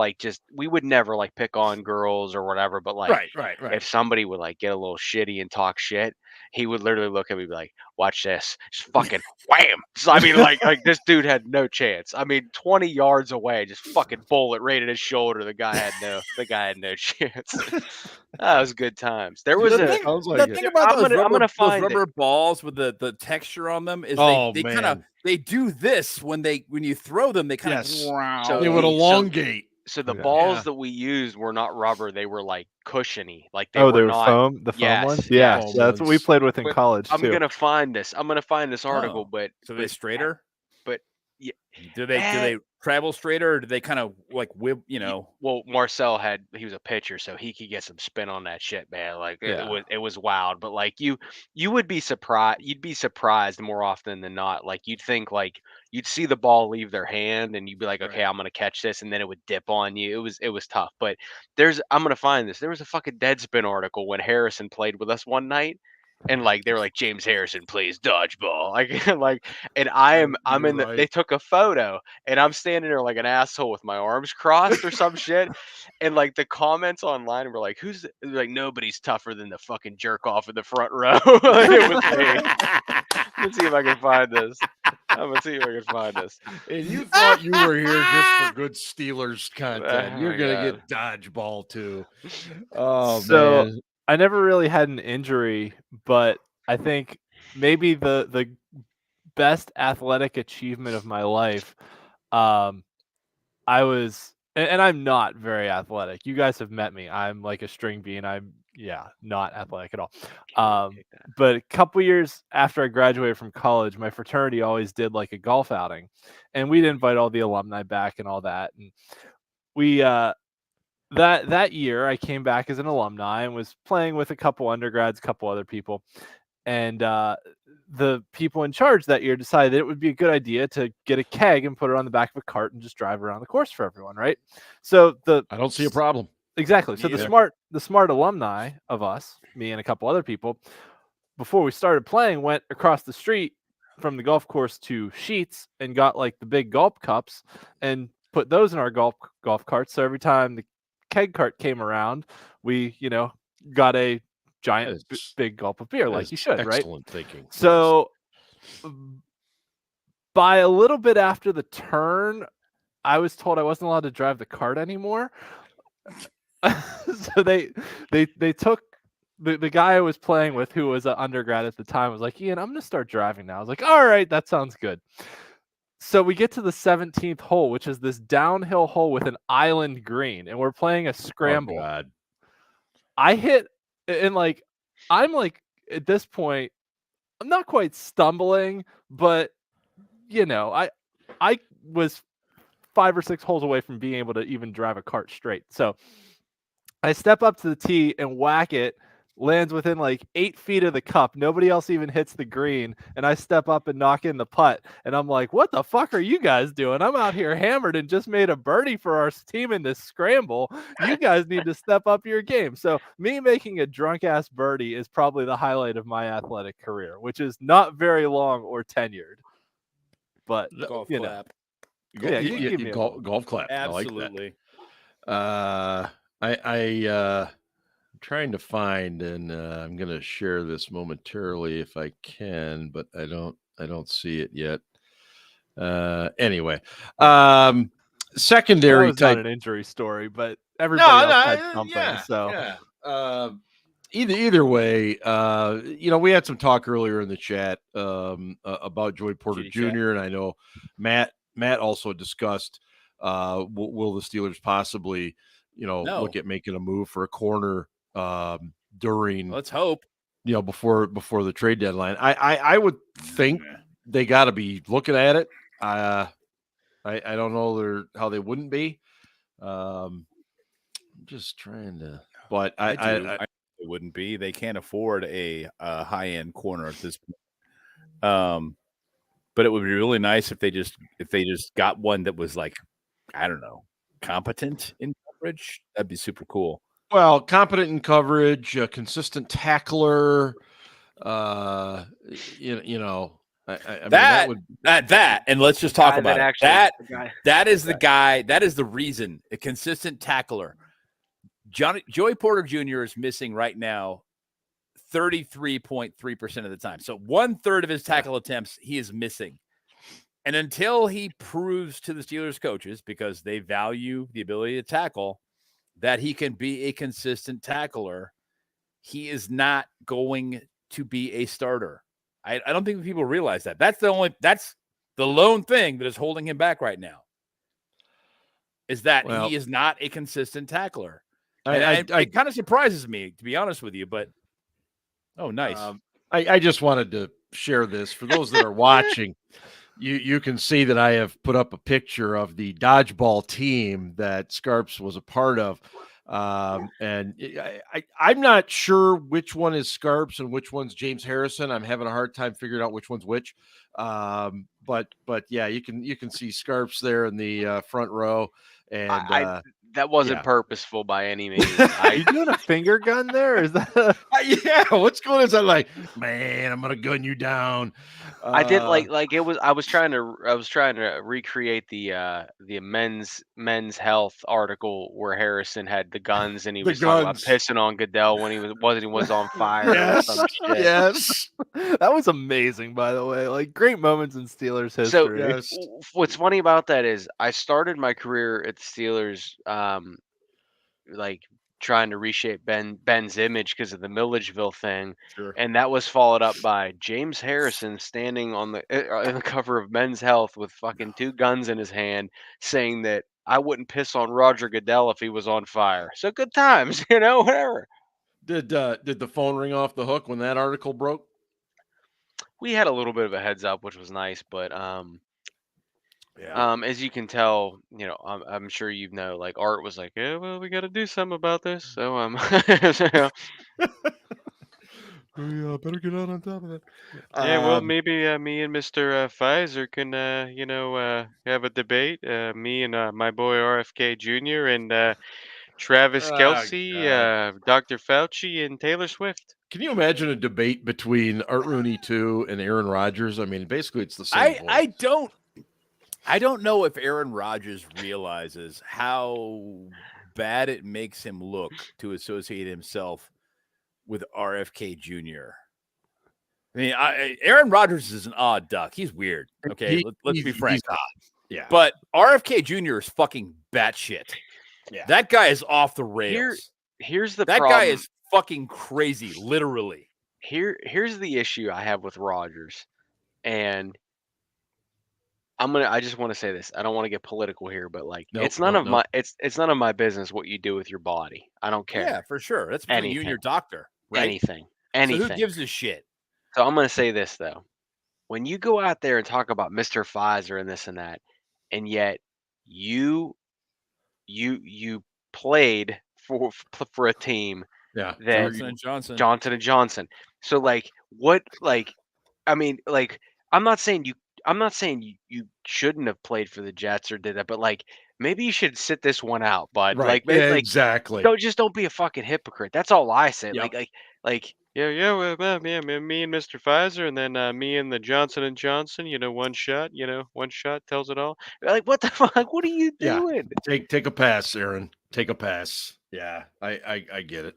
we would never like pick on girls or whatever. But like, Right. if somebody would like get a little shitty and talk shit, he would literally look at me and be like, watch this, just fucking wham. So, I mean, like this dude had no chance. I mean, 20 yards away, just fucking bullet right at his shoulder. The guy had no chance. That was good times. There was The thing about I'm gonna find those rubber balls with the texture on them is they kind of they do this when you throw them, they kind of So it would elongate. So the balls that we used were not rubber; they were like cushiony, like they they were were not foam, the foam yes, ones. Yeah, foam that's what we ones. played with in But college I'm too. gonna find this article, but so they straighter. But yeah, do they travel straighter, or do they kind of like whip? Well, Marcel he was a pitcher, so he could get some spin on that shit, man. Like it was wild. But like you would be surprised. You'd be surprised more often than not. Like you'd think like you'd see the ball leave their hand, and you'd be like, okay, I'm gonna catch this, and then it would dip on you. It was tough. But I'm gonna find this. There was a fucking Deadspin article when Harrison played with us one night. And like they were like James Harrison plays dodgeball, and I'm in the. They took a photo, and I'm standing there like an asshole with my arms crossed or some shit, and like the comments online were like, like nobody's tougher than the fucking jerk off in the front row. It was me. Let's see if I can find this. I'm gonna see if I can find this. And you thought you were here just for good Steelers content. Oh You're my gonna God. get dodgeball too. Oh So- man. I never really had an injury, but I think maybe the best athletic achievement of my life. I was, and I'm not very athletic. You guys have met me. I'm like a string bean. I'm not athletic at all. But a couple years after I graduated from college, my fraternity always did like a golf outing, and we'd invite all the alumni back and all that. And we that year I came back as an alumni and was playing with a couple undergrads, a couple other people. And the people in charge that year decided that it would be a good idea to get a keg and put it on the back of a cart and just drive around the course for everyone, right? So I don't see a problem. Exactly. So the smart alumni of us, me and a couple other people, before we started playing, went across the street from the golf course to Sheets and got like the big golf cups and put those in our golf carts. So every time the keg cart came around, we got a giant big gulp of beer, like you should, right? Excellent thinking. So by a little bit after the turn, I was told I wasn't allowed to drive the cart anymore. So they took the guy I was playing with, who was an undergrad at the time, was like, Ian, I'm gonna start driving now. I was like, all right, that sounds good. So we get to the 17th hole, which is this downhill hole with an island green, and we're playing a scramble. Oh, God. I hit, and like, I'm like, at this point, I'm not quite stumbling, but I was 5 or 6 holes away from being able to even drive a cart straight. So I step up to the tee and whack it, lands within like 8 feet of the cup. Nobody else even hits the green. And I step up and knock in the putt. And I'm like, what the fuck are you guys doing? I'm out here hammered and just made a birdie for our team in this scramble. You guys need to step up your game. So me making a drunk ass birdie is probably the highlight of my athletic career, which is not very long or tenured. But Golf you know. clap. Yeah, you give me a golf clap. Absolutely. I like that. I'm trying to find, and I'm going to share this momentarily if I can, but I don't see it yet. Anyway, secondary type. Not an injury story, but everybody else had something. Yeah, so yeah. Either way, we had some talk earlier in the chat about Joey Porter Jr. And I know Matt also discussed will the Steelers possibly look at making a move for a corner during, let's hope, before the trade deadline. I would think they got to be looking at it. I don't know how they wouldn't be. I'm just trying to, but I it wouldn't be. They can't afford a high end corner at this point. But it would be really nice if they just got one that was like, I don't know, competent in coverage. That'd be super cool. Well, competent in coverage, a consistent tackler. I mean, that, and let's just talk about it. That is the guy. That is the reason. A consistent tackler. Joey Porter Jr. is missing right now 33.3% of the time. So 1/3 of his tackle attempts he is missing. And until he proves to the Steelers coaches, because they value the ability to tackle, that he can be a consistent tackler, he is not going to be a starter. I don't think people realize that. That's the lone thing that is holding him back right now. Is that he is not a consistent tackler. It kind of surprises me, to be honest with you, but nice. I just wanted to share this for those that are watching. You can see that I have put up a picture of the dodgeball team that Scarps was a part of. And I'm not sure which one is Scarps and which one's James Harrison. I'm having a hard time figuring out which one's which. But yeah, you can see Scarps there in the front row. And that wasn't purposeful by any means. Are you doing a finger gun there? Or is that yeah? What's going on? Is that like, man, I'm gonna gun you down? I did like it was. I was trying to recreate the men's health article where Harrison had the guns and he was talking about pissing on Goodell when he was on fire. Yes, or some shit. Yes, that was amazing. By the way, like great moments in Steelers history. So what's funny about that is I started my career at the Steelers, like trying to reshape Ben's image because of the Milledgeville thing, and that was followed up by James Harrison standing on the cover of Men's Health with fucking 2 guns in his hand, saying that I wouldn't piss on Roger Goodell if he was on fire. So good times, whatever. Did the phone ring off the hook when that article broke? We had a little bit of a heads up, which was nice, but as you can tell, I'm sure like Art was like, yeah, well, we got to do something about this. So yeah, better get out on top of that. Yeah, well, maybe me and Mr. Pfizer can, have a debate. Me and my boy RFK Jr. and Travis Kelce, Dr. Fauci, and Taylor Swift. Can you imagine a debate between Art Rooney II and Aaron Rodgers? I mean, basically, it's the same. I don't know if Aaron Rodgers realizes how bad it makes him look to associate himself with RFK Jr. I mean, Aaron Rodgers is an odd duck. He's weird. Okay, let's be frank. He's odd. Yeah, but RFK Jr. is fucking batshit. Yeah, that guy is off the rails. Here's the that problem. Guy is fucking crazy, literally. Here's the issue I have with Rodgers, and I just want to say this. I don't want to get political here, but it's none of my business what you do with your body. I don't care. Yeah, for sure. That's between you and your doctor. Right? Anything. So who gives a shit? So I'm going to say this though. When you go out there and talk about Mr. Pfizer and this and that, and yet you played for a team Yeah. that Johnson and Johnson. So I'm not saying you shouldn't have played for the Jets or did that, but maybe you should sit this one out, bud. Right. Exactly. Don't be a fucking hypocrite. That's all I say. Yep. Well, me and Mr. Pfizer, and then me and the Johnson and Johnson. One shot. One shot tells it all. What the fuck? What are you doing? Take a pass, Aaron. Take a pass. Yeah, I get it.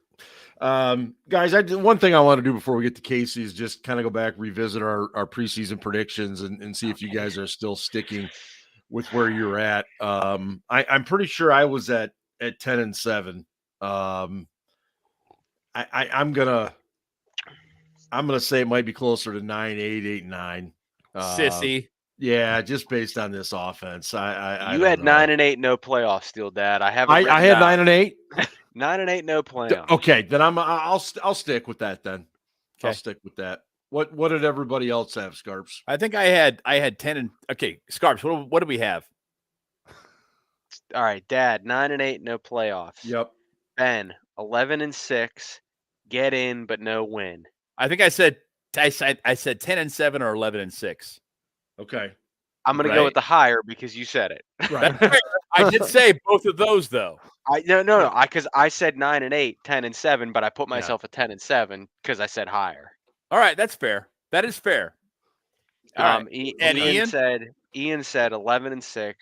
Guys, one thing I want to do before we get to Casey is just kind of go back, revisit our preseason predictions and see if you guys are still sticking with where you're at. I'm pretty sure I was at 10-7. I'm gonna say it might be closer to 9-8, 8-9. Sissy. Yeah, just based on this offense. I You had 9-8, no playoffs, still, Dad. I had 9-8. 9-8, no playoffs. Okay, then I'll stick with that then. Okay. I'll stick with that. What did everybody else have, Scarps? I think I had 10 and okay, Scarps. What do we have? All right, Dad, 9-8, no playoffs. Yep. Ben, 11-6, get in but no win. I think I said 10-7 or 11-6. Okay. I'm gonna go with the higher because you said it. Right. I did say both of those though. No. Because I said 9-8, 10-7, but I put myself at 10-7 because I said higher. All right, that's fair. That is fair. And Ian said 11-6.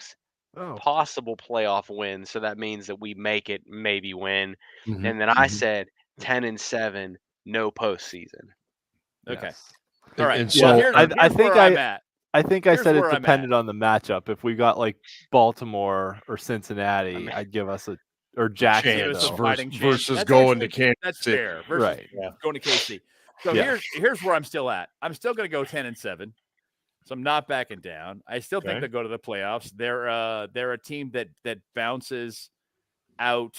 Oh. Possible playoff win, so that means that we make it, maybe win. Mhm. And then I said 10-7, no postseason. Okay. Yes. All right. And so here's where I'm at. I think I Here's said it where I'm depended on the matchup. If we got like Baltimore or Cincinnati, I'd give us or Jacksonville chance fighting versus chance. going to Kansas That's City. fair. Versus Right. going to KC. So Yeah. here's where I'm still at. I'm still going to go 10-7. So I'm not backing down. I still think they'll go to the playoffs. They're a team that bounces out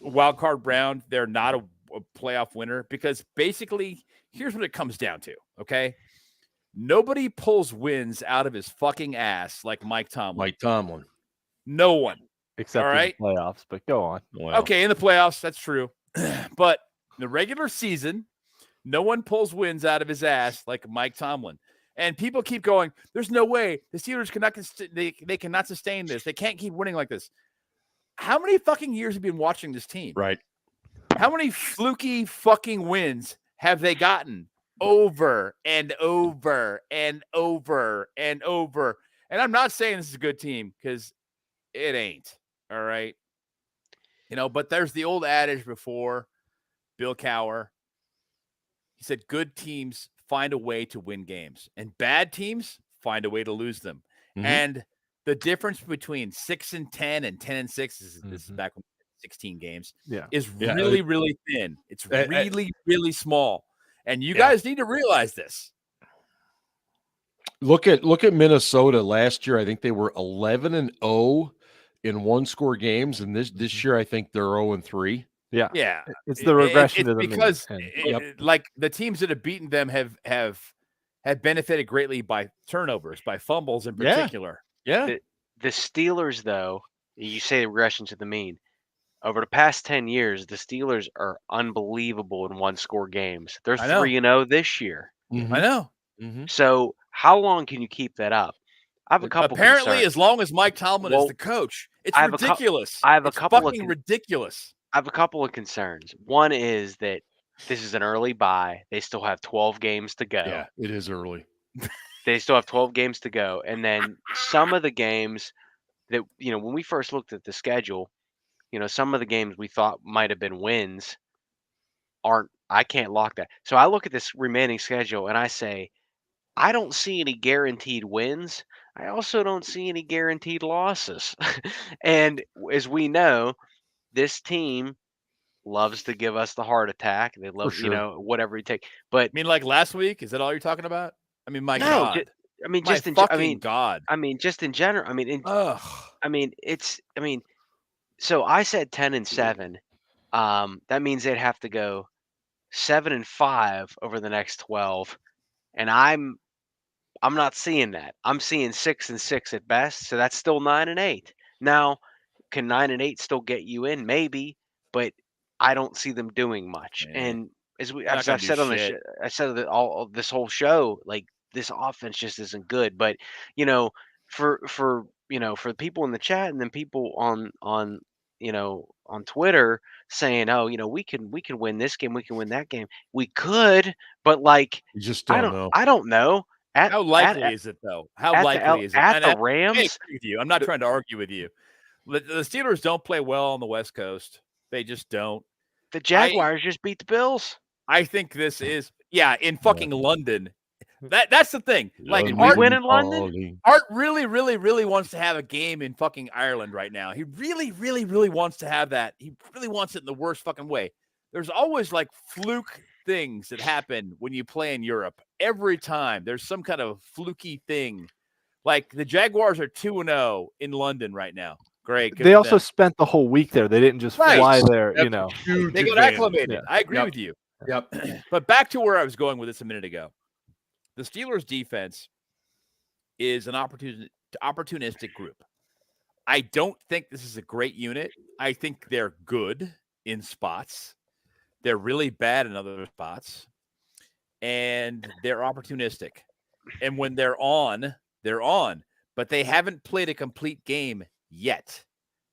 wild card round. They're not a playoff winner because basically here's what it comes down to. Okay. Nobody pulls wins out of his fucking ass like Mike Tomlin. No one. except in the playoffs, but go on. Well, Okay, in the playoffs, that's true. But the regular season, no one pulls wins out of his ass like Mike Tomlin. And people keep going, there's no way the Steelers they cannot sustain this. They can't keep winning like this. How many fucking years have you been watching this team? Right. How many fluky fucking wins have they gotten over and over and over and over? And I'm not saying this is a good team because it ain't. All right. But there's the old adage before, Bill Cowher. He said, good teams find a way to win games and bad teams find a way to lose them. Mm-hmm. And the difference between 6-10 and 10-6 is this is back when 16 games. Yeah. Is really, really thin. It's really, really small. And you guys need to realize this. Look at Minnesota last year. I think they were 11-0 in one-score games, and this year I think they're 0-3. Yeah, yeah. It's the regression to the because like the teams that have beaten them have benefited greatly by turnovers, by fumbles in particular. Yeah. The Steelers, though, you say regression to the mean. Over the past 10 years, the Steelers are unbelievable in one-score games. They're 3-0 this year. Mm-hmm. I know. Mm-hmm. So how long can you keep that up? I have a couple. Apparently, as long as Mike Tomlin is the coach, it's ridiculous. It's fucking ridiculous. I have a couple of concerns. One is that this is an early bye. They still have 12 games to go. Yeah, it is early. They still have 12 games to go. And then some of the games that, when we first looked at the schedule, some of the games we thought might have been wins I can't lock that. So I look at this remaining schedule and I say, I don't see any guaranteed wins. I also don't see any guaranteed losses. And as we know, this team loves to give us the heart attack. They love, whatever you take. But I mean, like last week, is that all you're talking about? I mean, my God. God. I mean, just in general. So I said 10-7. That means they'd have to go 7-5 over the next 12. And I'm I'm not seeing that. I'm seeing 6-6 at best, so that's still 9-8. Now, can 9-8 still get you in? Maybe, but I don't see them doing much. Yeah. And as not I've gonna do said on the shit. I said that all this whole show, like this offense just isn't good. But you know, for the people in the chat and then people on on Twitter saying, oh, we can win this game, we can win that game. We could, but like You just don't know. I don't know. How likely is it though? How likely is it? At And the I Rams? agree with you. I'm not trying to argue with you. The Steelers don't play well on the West Coast. They just don't. The Jaguars just beat the Bills. I think this is in fucking London. That's the thing. Like Did we win in London? Art really, really, really wants to have a game in fucking Ireland right now. He really, really, really wants to have that. He really wants it in the worst fucking way. There's always like fluke things that happen when you play in Europe. Every time there's some kind of fluky thing. Like the Jaguars are 2-0 in London right now. Great. They also spent the whole week there. They didn't just fly there, That's you know. huge They got advantage. acclimated. Yeah. I agree Yep. with you. Yep. But back to where I was going with this a minute ago. The Steelers defense is an opportunistic group. I don't think this is a great unit. I think they're good in spots. They're really bad in other spots. And they're opportunistic. And when they're on, they're on. But they haven't played a complete game yet,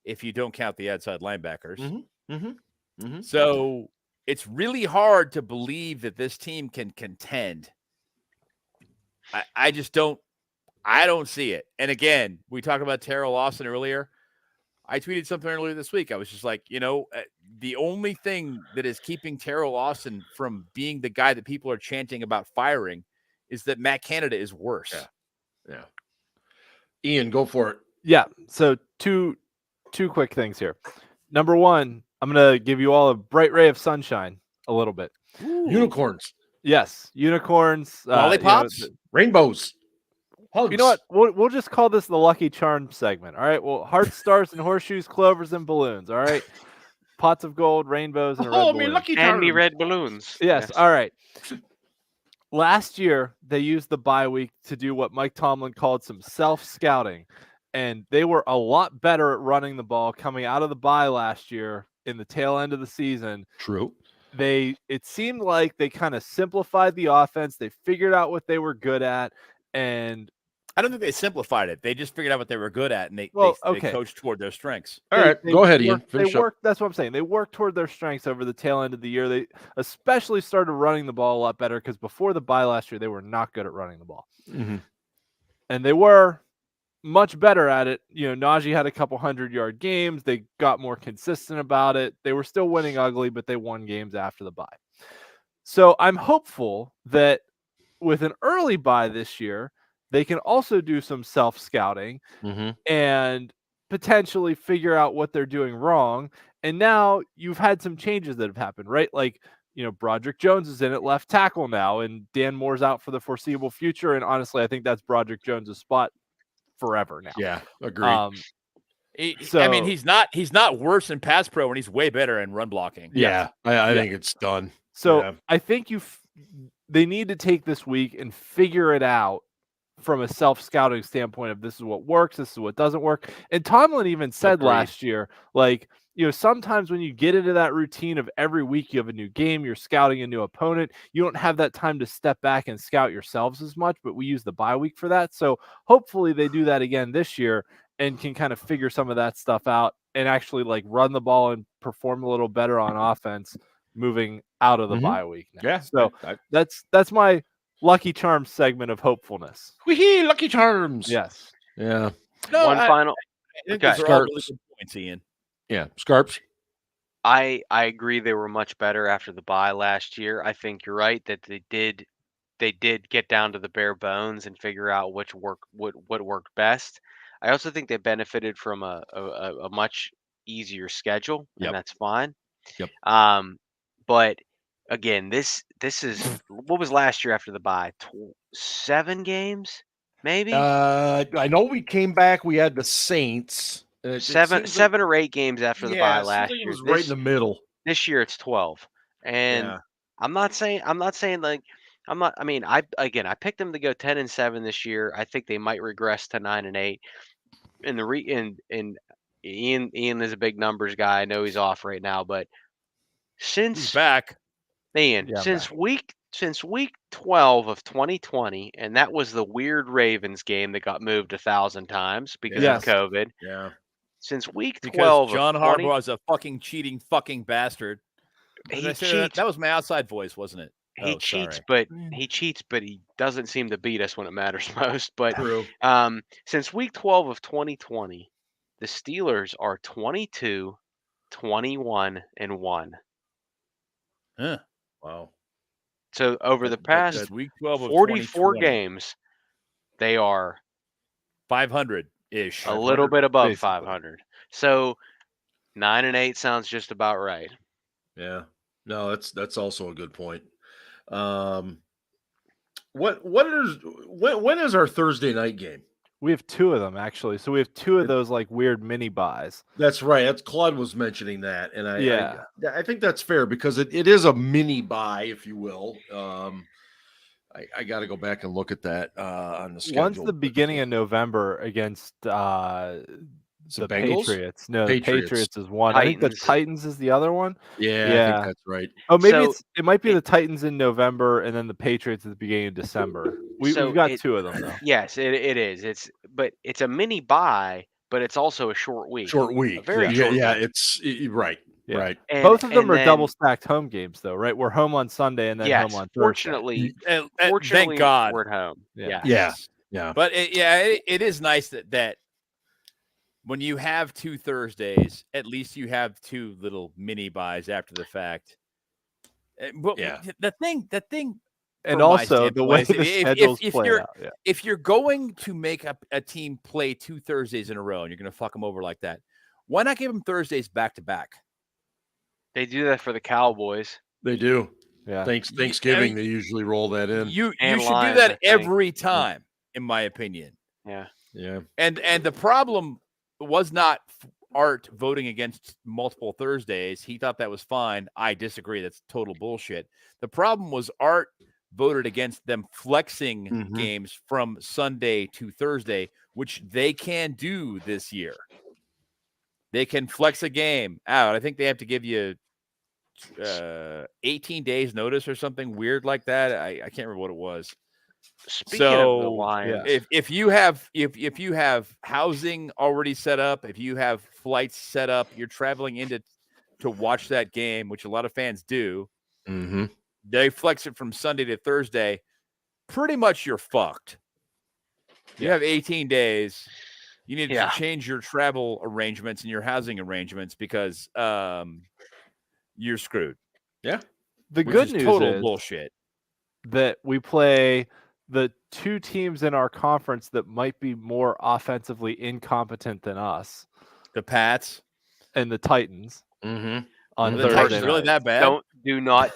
if you don't count the outside linebackers. Mm-hmm. Mm-hmm. Mm-hmm. So it's really hard to believe that this team can contend. I just don't. I don't see it. And again, we talked about Terrell Lawson earlier. I tweeted something earlier this week. I was just like, the only thing that is keeping Terrell Lawson from being the guy that people are chanting about firing is that Matt Canada is worse. Yeah. Ian, go for it. Yeah. So two quick things here. Number one, I'm gonna give you all a bright ray of sunshine a little bit. Ooh. Unicorns, Yes, unicorns, Lollipops? rainbows, hugs. You know what? We'll just call this the Lucky Charms segment. All right. Well, hearts, stars, and horseshoes, clovers, and balloons. All right. Pots of gold, rainbows, and a red Oh, balloon. me lucky And me charms. red balloons. Yes. All right. Last year, they used the bye week to do what Mike Tomlin called some self-scouting, and they were a lot better at running the ball coming out of the bye last year in the tail end of the season. True. It seemed like they kind of simplified the offense. They figured out what they were good at, and I don't think they simplified it. They just figured out what they were good at, and they okay. coached toward their strengths. All right, go ahead, Ian. Finish up. That's what I'm saying. They worked toward their strengths over the tail end of the year. They especially started running the ball a lot better because before the bye last year, they were not good at running the ball. Mm-hmm. And they were much better at it. Najee had a couple 100-yard games. They got more consistent about it. They were still winning ugly, but they won games after the bye. So I'm hopeful that with an early bye this year, they can also do some self-scouting and potentially figure out what they're doing wrong. And now you've had some changes that have happened, right? Like, Broderick Jones is in at left tackle now, and Dan Moore's out for the foreseeable future. And honestly, I think that's Broderick Jones' spot forever now. Yeah, agreed. He's not worse in pass pro when he's way better in run blocking. Yeah, I think it's done. So yeah. I think they need to take this week and figure it out from a self-scouting standpoint of this is what works, this is what doesn't work. And Tomlin even said last year, like, sometimes when you get into that routine of every week you have a new game, you're scouting a new opponent, you don't have that time to step back and scout yourselves as much, but we use the bye week for that. So hopefully they do that again this year and can kind of figure some of that stuff out and actually like run the ball and perform a little better on offense moving out of the bye week now. Yeah. So that's my Lucky Charms segment of hopefulness. Wee Lucky Charms. Yes. Yeah. No, Final. I think Okay. these are all really good points, Ian. Yeah. Scarps. I agree they were much better after the bye last year. I think you're right that they did get down to the bare bones and figure out what worked best. I also think they benefited from a much easier schedule, and that's fine. Yep. But again, this is what was last year after the bye? 7 games, maybe. I know we came back. We had the Saints. Seven or 8 games after the bye last year. It was right in the middle. This year it's 12, and I'm not saying like I'm not. I mean, I picked them to go 10-7 this year. I think they might regress to 9-8. And Ian is a big numbers guy. I know he's off right now, but He's since back. Ian, Yeah, since week 12 of 2020, and that was the weird Ravens game that got moved 1,000 times because Yes. of COVID. Yeah. Since week Because 12 John of 20, Harbaugh is a fucking cheating fucking bastard. Did I he say that? cheats. That was my outside voice, wasn't it? He Oh, cheats, sorry. but he doesn't seem to beat us when it matters most. But True. since week 12 of 2020, the Steelers are 22, 21, and 1. Huh. Wow. So over the past That's week 12 of 44 2020. games, they are 500-ish. a little bit above basically. 500. So 9-8 sounds just about right. Yeah. No, that's also a good point. When is our Thursday night game? We have 2 of them actually. So we have 2 of those like weird mini buys. That's right. That's Claude was mentioning that, and Yeah. I think that's fair because it is a mini buy, if you will. I got to go back and look at that on the schedule. One's the beginning of November against the Bengals? Patriots. No, Patriots. the Patriots is one. I think the Titans. Titans is the other one. Yeah, I Yeah. think that's right. Oh, maybe So, it might be the Titans in November and then the Patriots at the beginning of December. We've got 2 of them though. Yes, it is. It's a mini buy, but it's also a short week. Short week. very yeah, short yeah, week. it's right. Yeah. Right. And, Both of them and are then, double stacked home games though, right? We're home on Sunday and then yes, home on Thursday. fortunately, And fortunately, thank God. we're at home. Yeah. Yes. Yeah. But it is nice that when you have 2 Thursdays, at least you have 2 little mini buys after the fact. But Yeah. the thing, And from my also the way standpoint, the if schedules play you're out. Yeah. if you're going to make a team play 2 Thursdays in a row and you're going to fuck them over like that, why not give them Thursdays back to back? They do that for the Cowboys. They do. Yeah. Thanksgiving, they usually roll that in. You And should do Lions, that I think. every time, in my opinion. Yeah. Yeah. And the problem was not Art voting against multiple Thursdays. He thought that was fine. I disagree. That's total bullshit. The problem was Art voted against them flexing Mhm. games from Sunday to Thursday, which they can do this year. They can flex a game out. I think they have to give you 18 days notice or something weird like that. I can't remember what it was. Speaking of the So, Lions, If you have housing already set up, if you have flights set up, you're traveling to watch that game, which a lot of fans do. Mm-hmm. They flex it from Sunday to Thursday. Pretty much you're fucked. You have 18 days. You need to change your travel arrangements and your housing arrangements because you're screwed. Yeah. The Which good is news total is bullshit. that we play the 2 teams in our conference that might be more offensively incompetent than us, The Pats and the Titans Mm-hmm. on the Thursday Titans night. really that bad? do not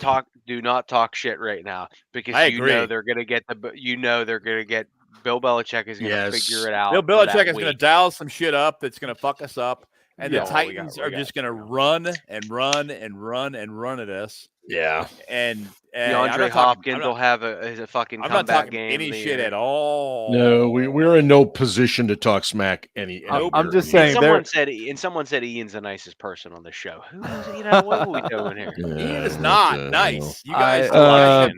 talk shit right now because I you know agree. they're gonna get Bill Belichick is gonna figure it out. Bill for that Belichick is going to week. dial some shit up that's going to fuck us up, and Yeah, the well, Titans we are got just going to run and run and run and run at us. Yeah. And DeAndre Hopkins will have a fucking I'm not comeback talking game. any of the shit year. at all. No, we're in no position to talk smack any. I'm just anywhere. saying Someone said Ian's the nicest person on the show. What are we doing here? Ian is not nice. You guys,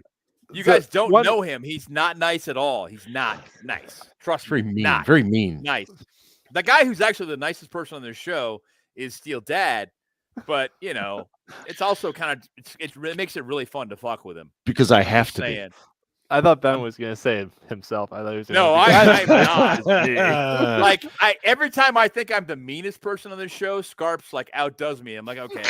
you So guys don't one- know him. He's not nice at all. He's not nice. Trust Very me. mean. Not Very mean. nice. The guy who's actually the nicest person on this show is Steel Dad, but it's also kind of it makes it really fun to fuck with him. Because I have to be. Saying. I thought Ben was going to say it himself. I thought he was No, I'm not. Like every time I think I'm the meanest person on this show, Scarps like outdoes me. I'm like, okay,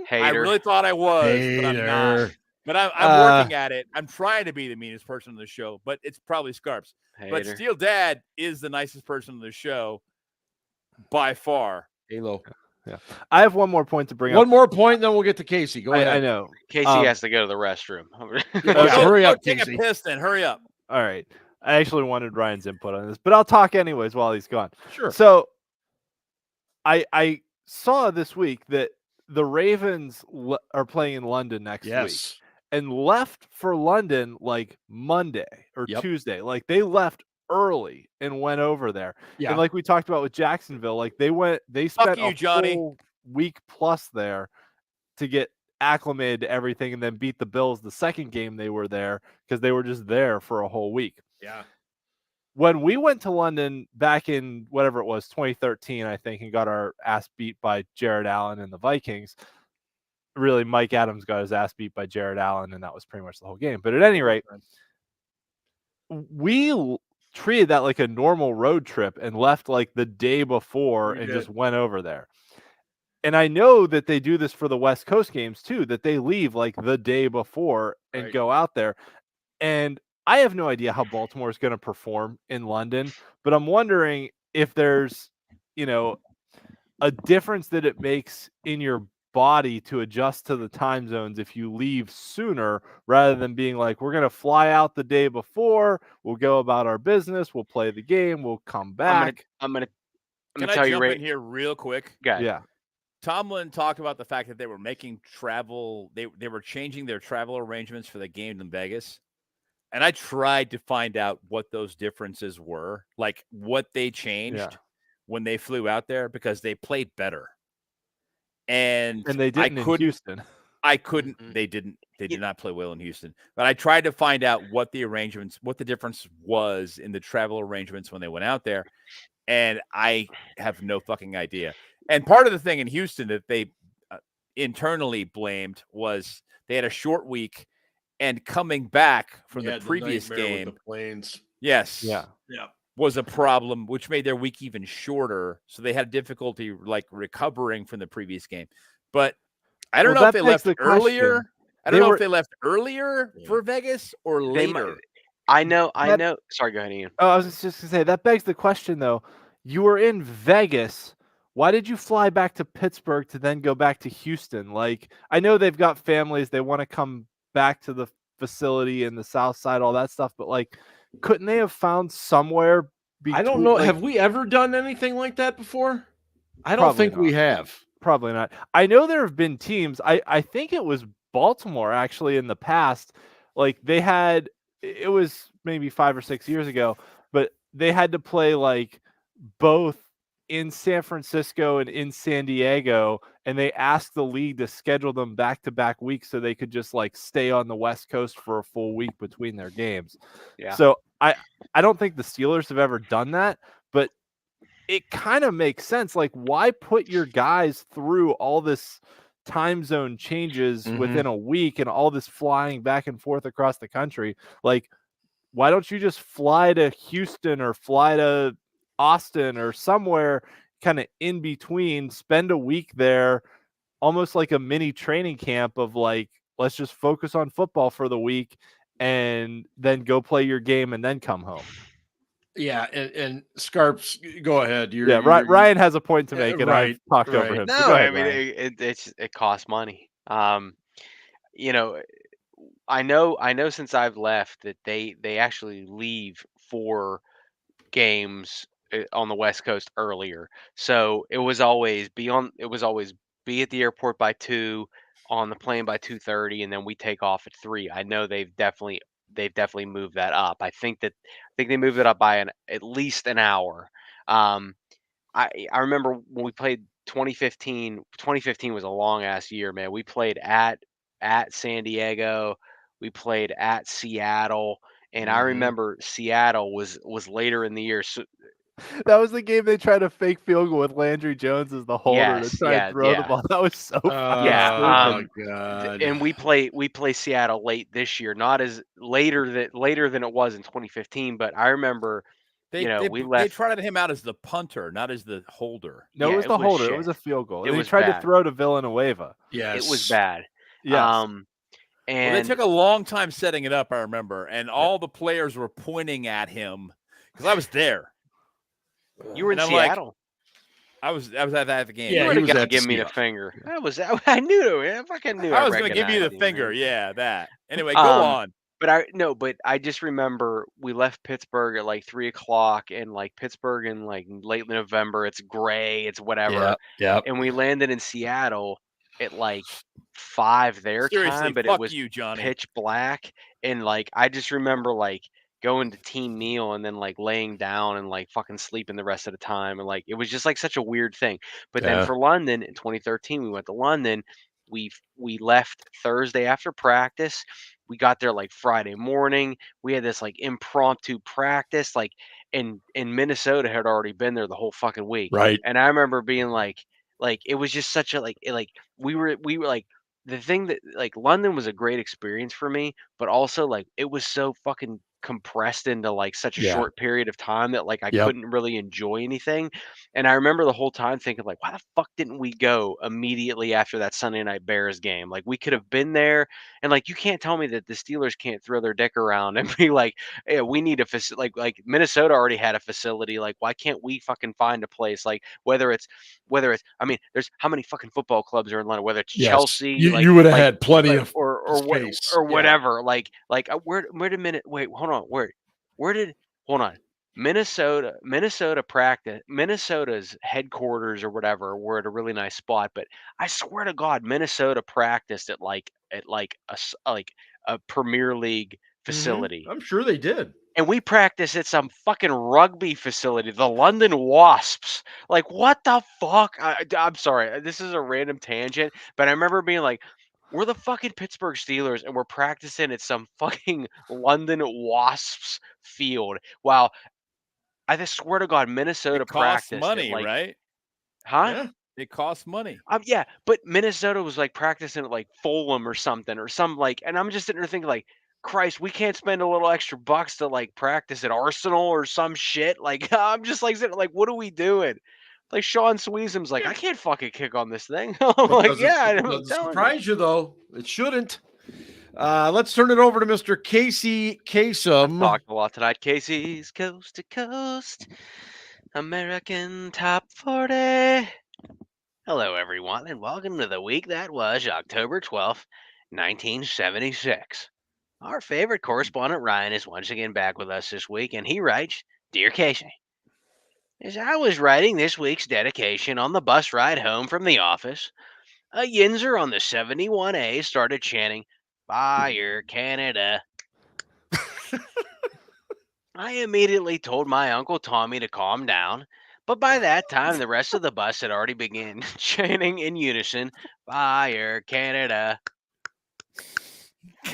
Hater. I really thought I was, but I'm not. Hater. But I'm working at it. I'm trying to be the meanest person on the show, but it's probably Scarps. But Hater. Steel Dad is the nicest person on the show by far. Halo. Yeah. I have one more point to bring up. One more point, then we'll get to Casey. Go ahead. I know. Casey has to go to the restroom. Hurry up, Take Casey. a piss then. Hurry up. All right. I actually wanted Ryan's input on this, but I'll talk anyways while he's gone. Sure. So I saw this week that the Ravens are playing in London next week. Yes. and left for London like Monday or Tuesday. Like they left early and went over there. Yeah. And like we talked about with Jacksonville, like they spent a full week plus there to get acclimated to everything and then beat the Bills the second game they were there because they were just there for a whole week. Yeah. When we went to London back in whatever it was, 2013, I think, and got our ass beat by Jared Allen and the Vikings, really Mike Adams got his ass beat by Jared Allen, and that was pretty much the whole game. But at any rate, we treated that like a normal road trip and left like the day before and just went over there. And I know that they do this for the West Coast games too, that they leave like the day before and go out there. And I have no idea how Baltimore is going to perform in London, but I'm wondering if there's, a difference that it makes in your body to adjust to the time zones if you leave sooner rather than being like, we're going to fly out the day before, we'll go about our business, we'll play the game, we'll come back. Can I jump in here real quick? Yeah. Tomlin talked about the fact that they were making travel. They were changing their travel arrangements for the game in Vegas. And I tried to find out what those differences were, like what they changed when they flew out there because they played better. And they didn't in Houston. I couldn't. They didn't. They did not play well in Houston. But I tried to find out what the difference was in the travel arrangements when they went out there. And I have no fucking idea. And part of the thing in Houston that they internally blamed was they had a short week. And coming back from the previous game, with the planes. Yes, yeah, was a problem, which made their week even shorter. So they had difficulty like recovering from the previous game. But I don't know if they left earlier. I don't know if they left earlier for Vegas or later. I know. Sorry, go ahead, Ian. Oh, I was just going to say that begs the question, though. You were in Vegas. Why did you fly back to Pittsburgh to then go back to Houston? Like, I know they've got families. They want to come back to the facility in the South Side, all that stuff. But like, couldn't they have found somewhere? I don't know. Have we ever done anything like that before? I don't think we have. Probably not. I know there have been teams. I think it was Baltimore actually in the past. Like it was maybe 5 or 6 years ago, but they had to play like both in San Francisco and in San Diego, and they asked the league to schedule them back-to-back weeks so they could just like stay on the West Coast for a full week between their games. Yeah. So I don't think the Steelers have ever done that, but it kind of makes sense. Like, why put your guys through all this time zone changes within a week and all this flying back and forth across the country? Like, why don't you just fly to Houston or fly to Austin or somewhere kind of in between, spend a week there, almost like a mini training camp of like, let's just focus on football for the week and then go play your game and then come home. Yeah, and Scarps, go ahead. Ryan has a point to make, and I've talked over him. No, so ahead, I mean it costs money. I know since I've left that they actually leave for games on the West Coast earlier. So it was always be at the airport by 2, on the plane by 2:30, and then we take off at 3. I know they've definitely moved that up. I think they moved it up by at least an hour. I remember when we played 2015. 2015 was a long ass year, man. We played at San Diego, we played at Seattle, and I remember Seattle was later in the year. So that was the game they tried to fake field goal with Landry Jones as the holder to try and throw the ball. That was so funny. Oh God. And we play Seattle late this year, not as later than it was in 2015, but I remember we left. They trotted him out as the punter, not as the holder. No, it was the holder. It was a field goal. They tried to throw to Villanueva. Yes. It was bad. Yes. And they took a long time setting it up, I remember, and all the players were pointing at him because I was there. You were in Seattle. I was at the game. Yeah, you were going to give me the finger. I knew it. I fucking knew. I was going to give you the finger. Yeah, that. Anyway, go on. But I just remember we left Pittsburgh at like 3:00, and like Pittsburgh in like late November, it's gray, it's whatever. Yeah. And we landed in Seattle at like 5 their Seriously, time, but it fuck was you, Johnny. pitch black. And like I just remember like going to team meal and then like laying down and like fucking sleeping the rest of the time. And like it was just like such a weird thing. But then for London in 2013, we went to London. We left Thursday after practice. We got there like Friday morning. We had this like impromptu practice, like in Minnesota had already been there the whole fucking week. Right. And I remember being like it was just such a like we were like the thing that like London was a great experience for me, but also like it was so fucking compressed into like such a Yeah. short period of time that like I Yep. couldn't really enjoy anything. And I remember the whole time thinking like, why the fuck didn't we go immediately after that Sunday night Bears game? Like we could have been there, and like you can't tell me that the Steelers can't throw their dick around and be like, yeah, we need a facility. Like Minnesota already had a facility. Like why can't we fucking find a place? Like whether it's I mean, there's how many fucking football clubs are in London? Whether it's Chelsea, you would have had plenty of or space. whatever. Like where a minute. Wait, hold on. Hold on. Minnesota's headquarters or whatever were at a really nice spot, but I swear to God, Minnesota practiced at a Premier League facility. I'm sure they did. And we practice at some fucking rugby facility, the London Wasps. Like, what the fuck? I'm sorry, this is a random tangent, but I remember being like, we're the fucking Pittsburgh Steelers, and we're practicing at some fucking London Wasps field. Wow. I just swear to God, Minnesota It costs practiced money, at, like, right? huh? Yeah. It costs money. Yeah, but Minnesota was like practicing at like Fulham or something, or some like, and I'm just sitting there thinking like, Christ, we can't spend a little extra bucks to like practice at Arsenal or some shit. Like I'm just like sitting like, what are we doing? Like Sean Sweezum's like, I can't fucking kick on this thing. I'm like, yeah, it I'm doesn't telling you. surprise you though. It shouldn't. Let's turn it over to Mr. Casey Kasem. Talked a lot tonight. Casey's Coast to Coast American Top 40. Hello, everyone, and welcome to the week that was October 12th, 1976. Our favorite correspondent, Ryan, is once again back with us this week, and he writes, Dear Casey, as I was writing this week's dedication on the bus ride home from the office, a yinzer on the 71A started chanting, Fire Canada. I immediately told my Uncle Tommy to calm down, but by that time the rest of the bus had already begun chanting in unison, Fire Canada.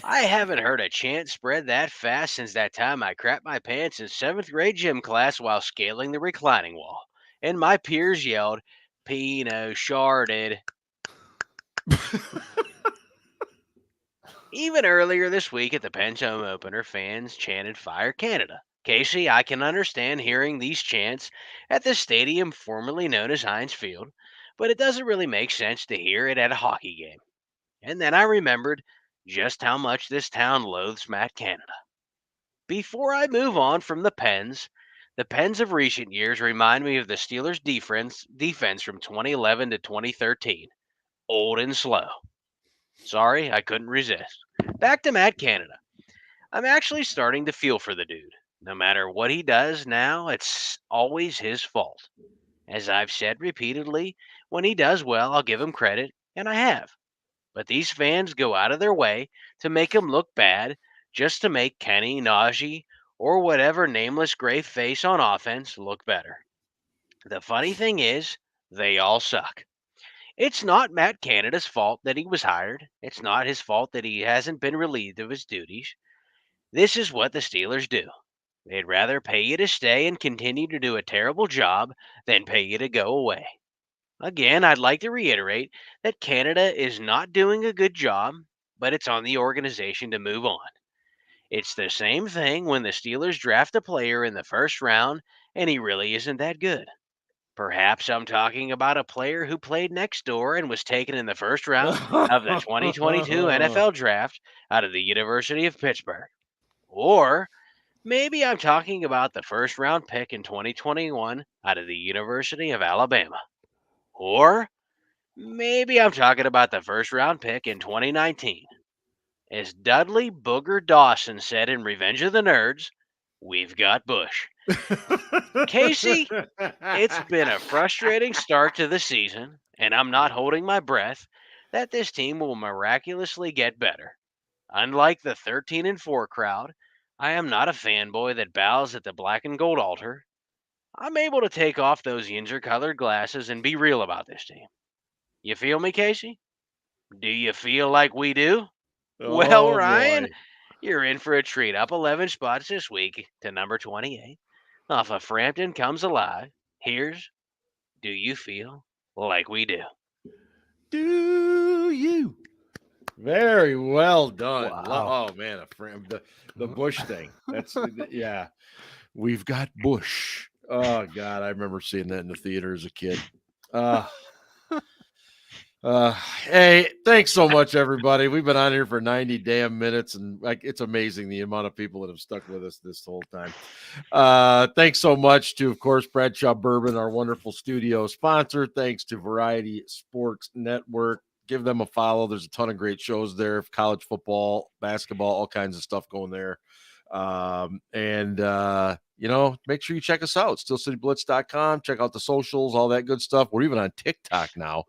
I haven't heard a chant spread that fast since that time I crapped my pants in 7th grade gym class while scaling the reclining wall, and my peers yelled, Pino sharded. Even earlier this week at the Penn's home opener, fans chanted Fire Canada. Casey, I can understand hearing these chants at the stadium formerly known as Heinz Field, but it doesn't really make sense to hear it at a hockey game. And then I remembered just how much this town loathes Matt Canada. Before I move on from the Pens of recent years remind me of the Steelers' defense from 2011 to 2013. Old and slow. Sorry, I couldn't resist. Back to Matt Canada. I'm actually starting to feel for the dude. No matter what he does now, it's always his fault. As I've said repeatedly, when he does well, I'll give him credit, and I have. But these fans go out of their way to make him look bad just to make Kenny, Najee, or whatever nameless gray face on offense look better. The funny thing is, they all suck. It's not Matt Canada's fault that he was hired. It's not his fault that he hasn't been relieved of his duties. This is what the Steelers do. They'd rather pay you to stay and continue to do a terrible job than pay you to go away. Again, I'd like to reiterate that Canada is not doing a good job, but it's on the organization to move on. It's the same thing when the Steelers draft a player in the first round and he really isn't that good. Perhaps I'm talking about a player who played next door and was taken in the first round of the 2022 NFL draft out of the University of Pittsburgh. Or maybe I'm talking about the first round pick in 2021 out of the University of Alabama. Or maybe I'm talking about the first round pick in 2019. As Dudley Booger Dawson said in Revenge of the Nerds, we've got Bush. Casey, it's been a frustrating start to the season, and I'm not holding my breath. that this team will miraculously get better. Unlike the 13-4 crowd, I am not a fanboy that bows at the black and gold altar. I'm able to take off those ginger-colored glasses and be real about this team. You feel me, Casey? Do you feel like we do? Well, Oh, Ryan, boy. you're in for a treat. Up 11 spots this week to number 28. Off of Frampton Comes Alive. Here's Do You Feel Like We Do? Do you? Very well done. Wow. Oh man, the Bush thing. That's yeah. We've got Bush. Oh God, I remember seeing that in the theater as a kid. Hey, thanks so much, everybody. We've been on here for 90 damn minutes, and it's amazing the amount of people that have stuck with us this whole time. Thanks so much to, of course, Bradshaw Bourbon, our wonderful studio sponsor. Thanks to Variety Sports Network. Give them a follow. There's a ton of great shows there, college football, basketball, all kinds of stuff going there. Make sure you check us out. SteelCityBlitz.com. Check out the socials, all that good stuff. We're even on TikTok now.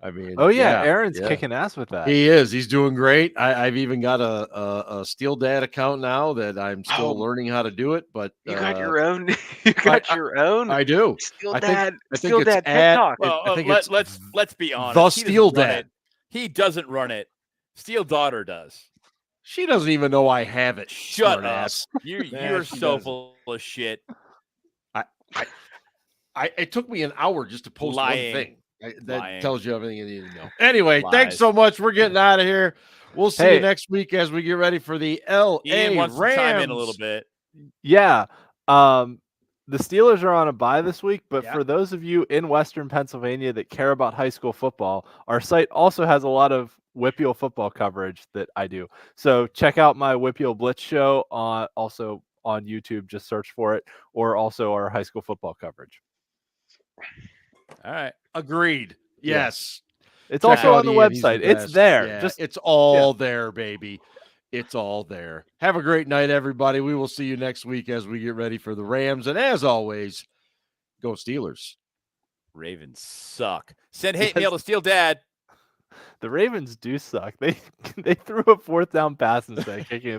I mean, Oh yeah, Aaron's kicking ass with that. He is. He's doing great. I've even got a Steel Dad account now that I'm still learning how to do it. But you got your own. You got your own. I do. Steel I Dad. think Steel it's Dad TikTok. Well, let's be honest. The He Steel doesn't run Dad. it. He doesn't run it. Steel Daughter does. She doesn't even know I have it. Shut up. Ass. You're so full of shit. It took me an hour just to post one thing. That Lying. tells you everything you need to know. Anyway, Lies. thanks so much. We're getting out of here. We'll see you next week as we get ready for the LA Ian wants Rams. to chime in a little bit. Yeah. The Steelers are on a bye this week, but for those of you in Western Pennsylvania that care about high school football, our site also has a lot of Whippeal football coverage that I do. So check out my Whippeal Blitz show also on YouTube. Just search for it, or also our high school football coverage. All right. Agreed. Yes. It's also on the website. It's there. Yeah, it's all there, baby. It's all there. Have a great night, everybody. We will see you next week as we get ready for the Rams. And as always, go Steelers. Ravens suck. Send hate mail to Steel Dad. The Ravens do suck. They threw a 4th down pass instead of kicking a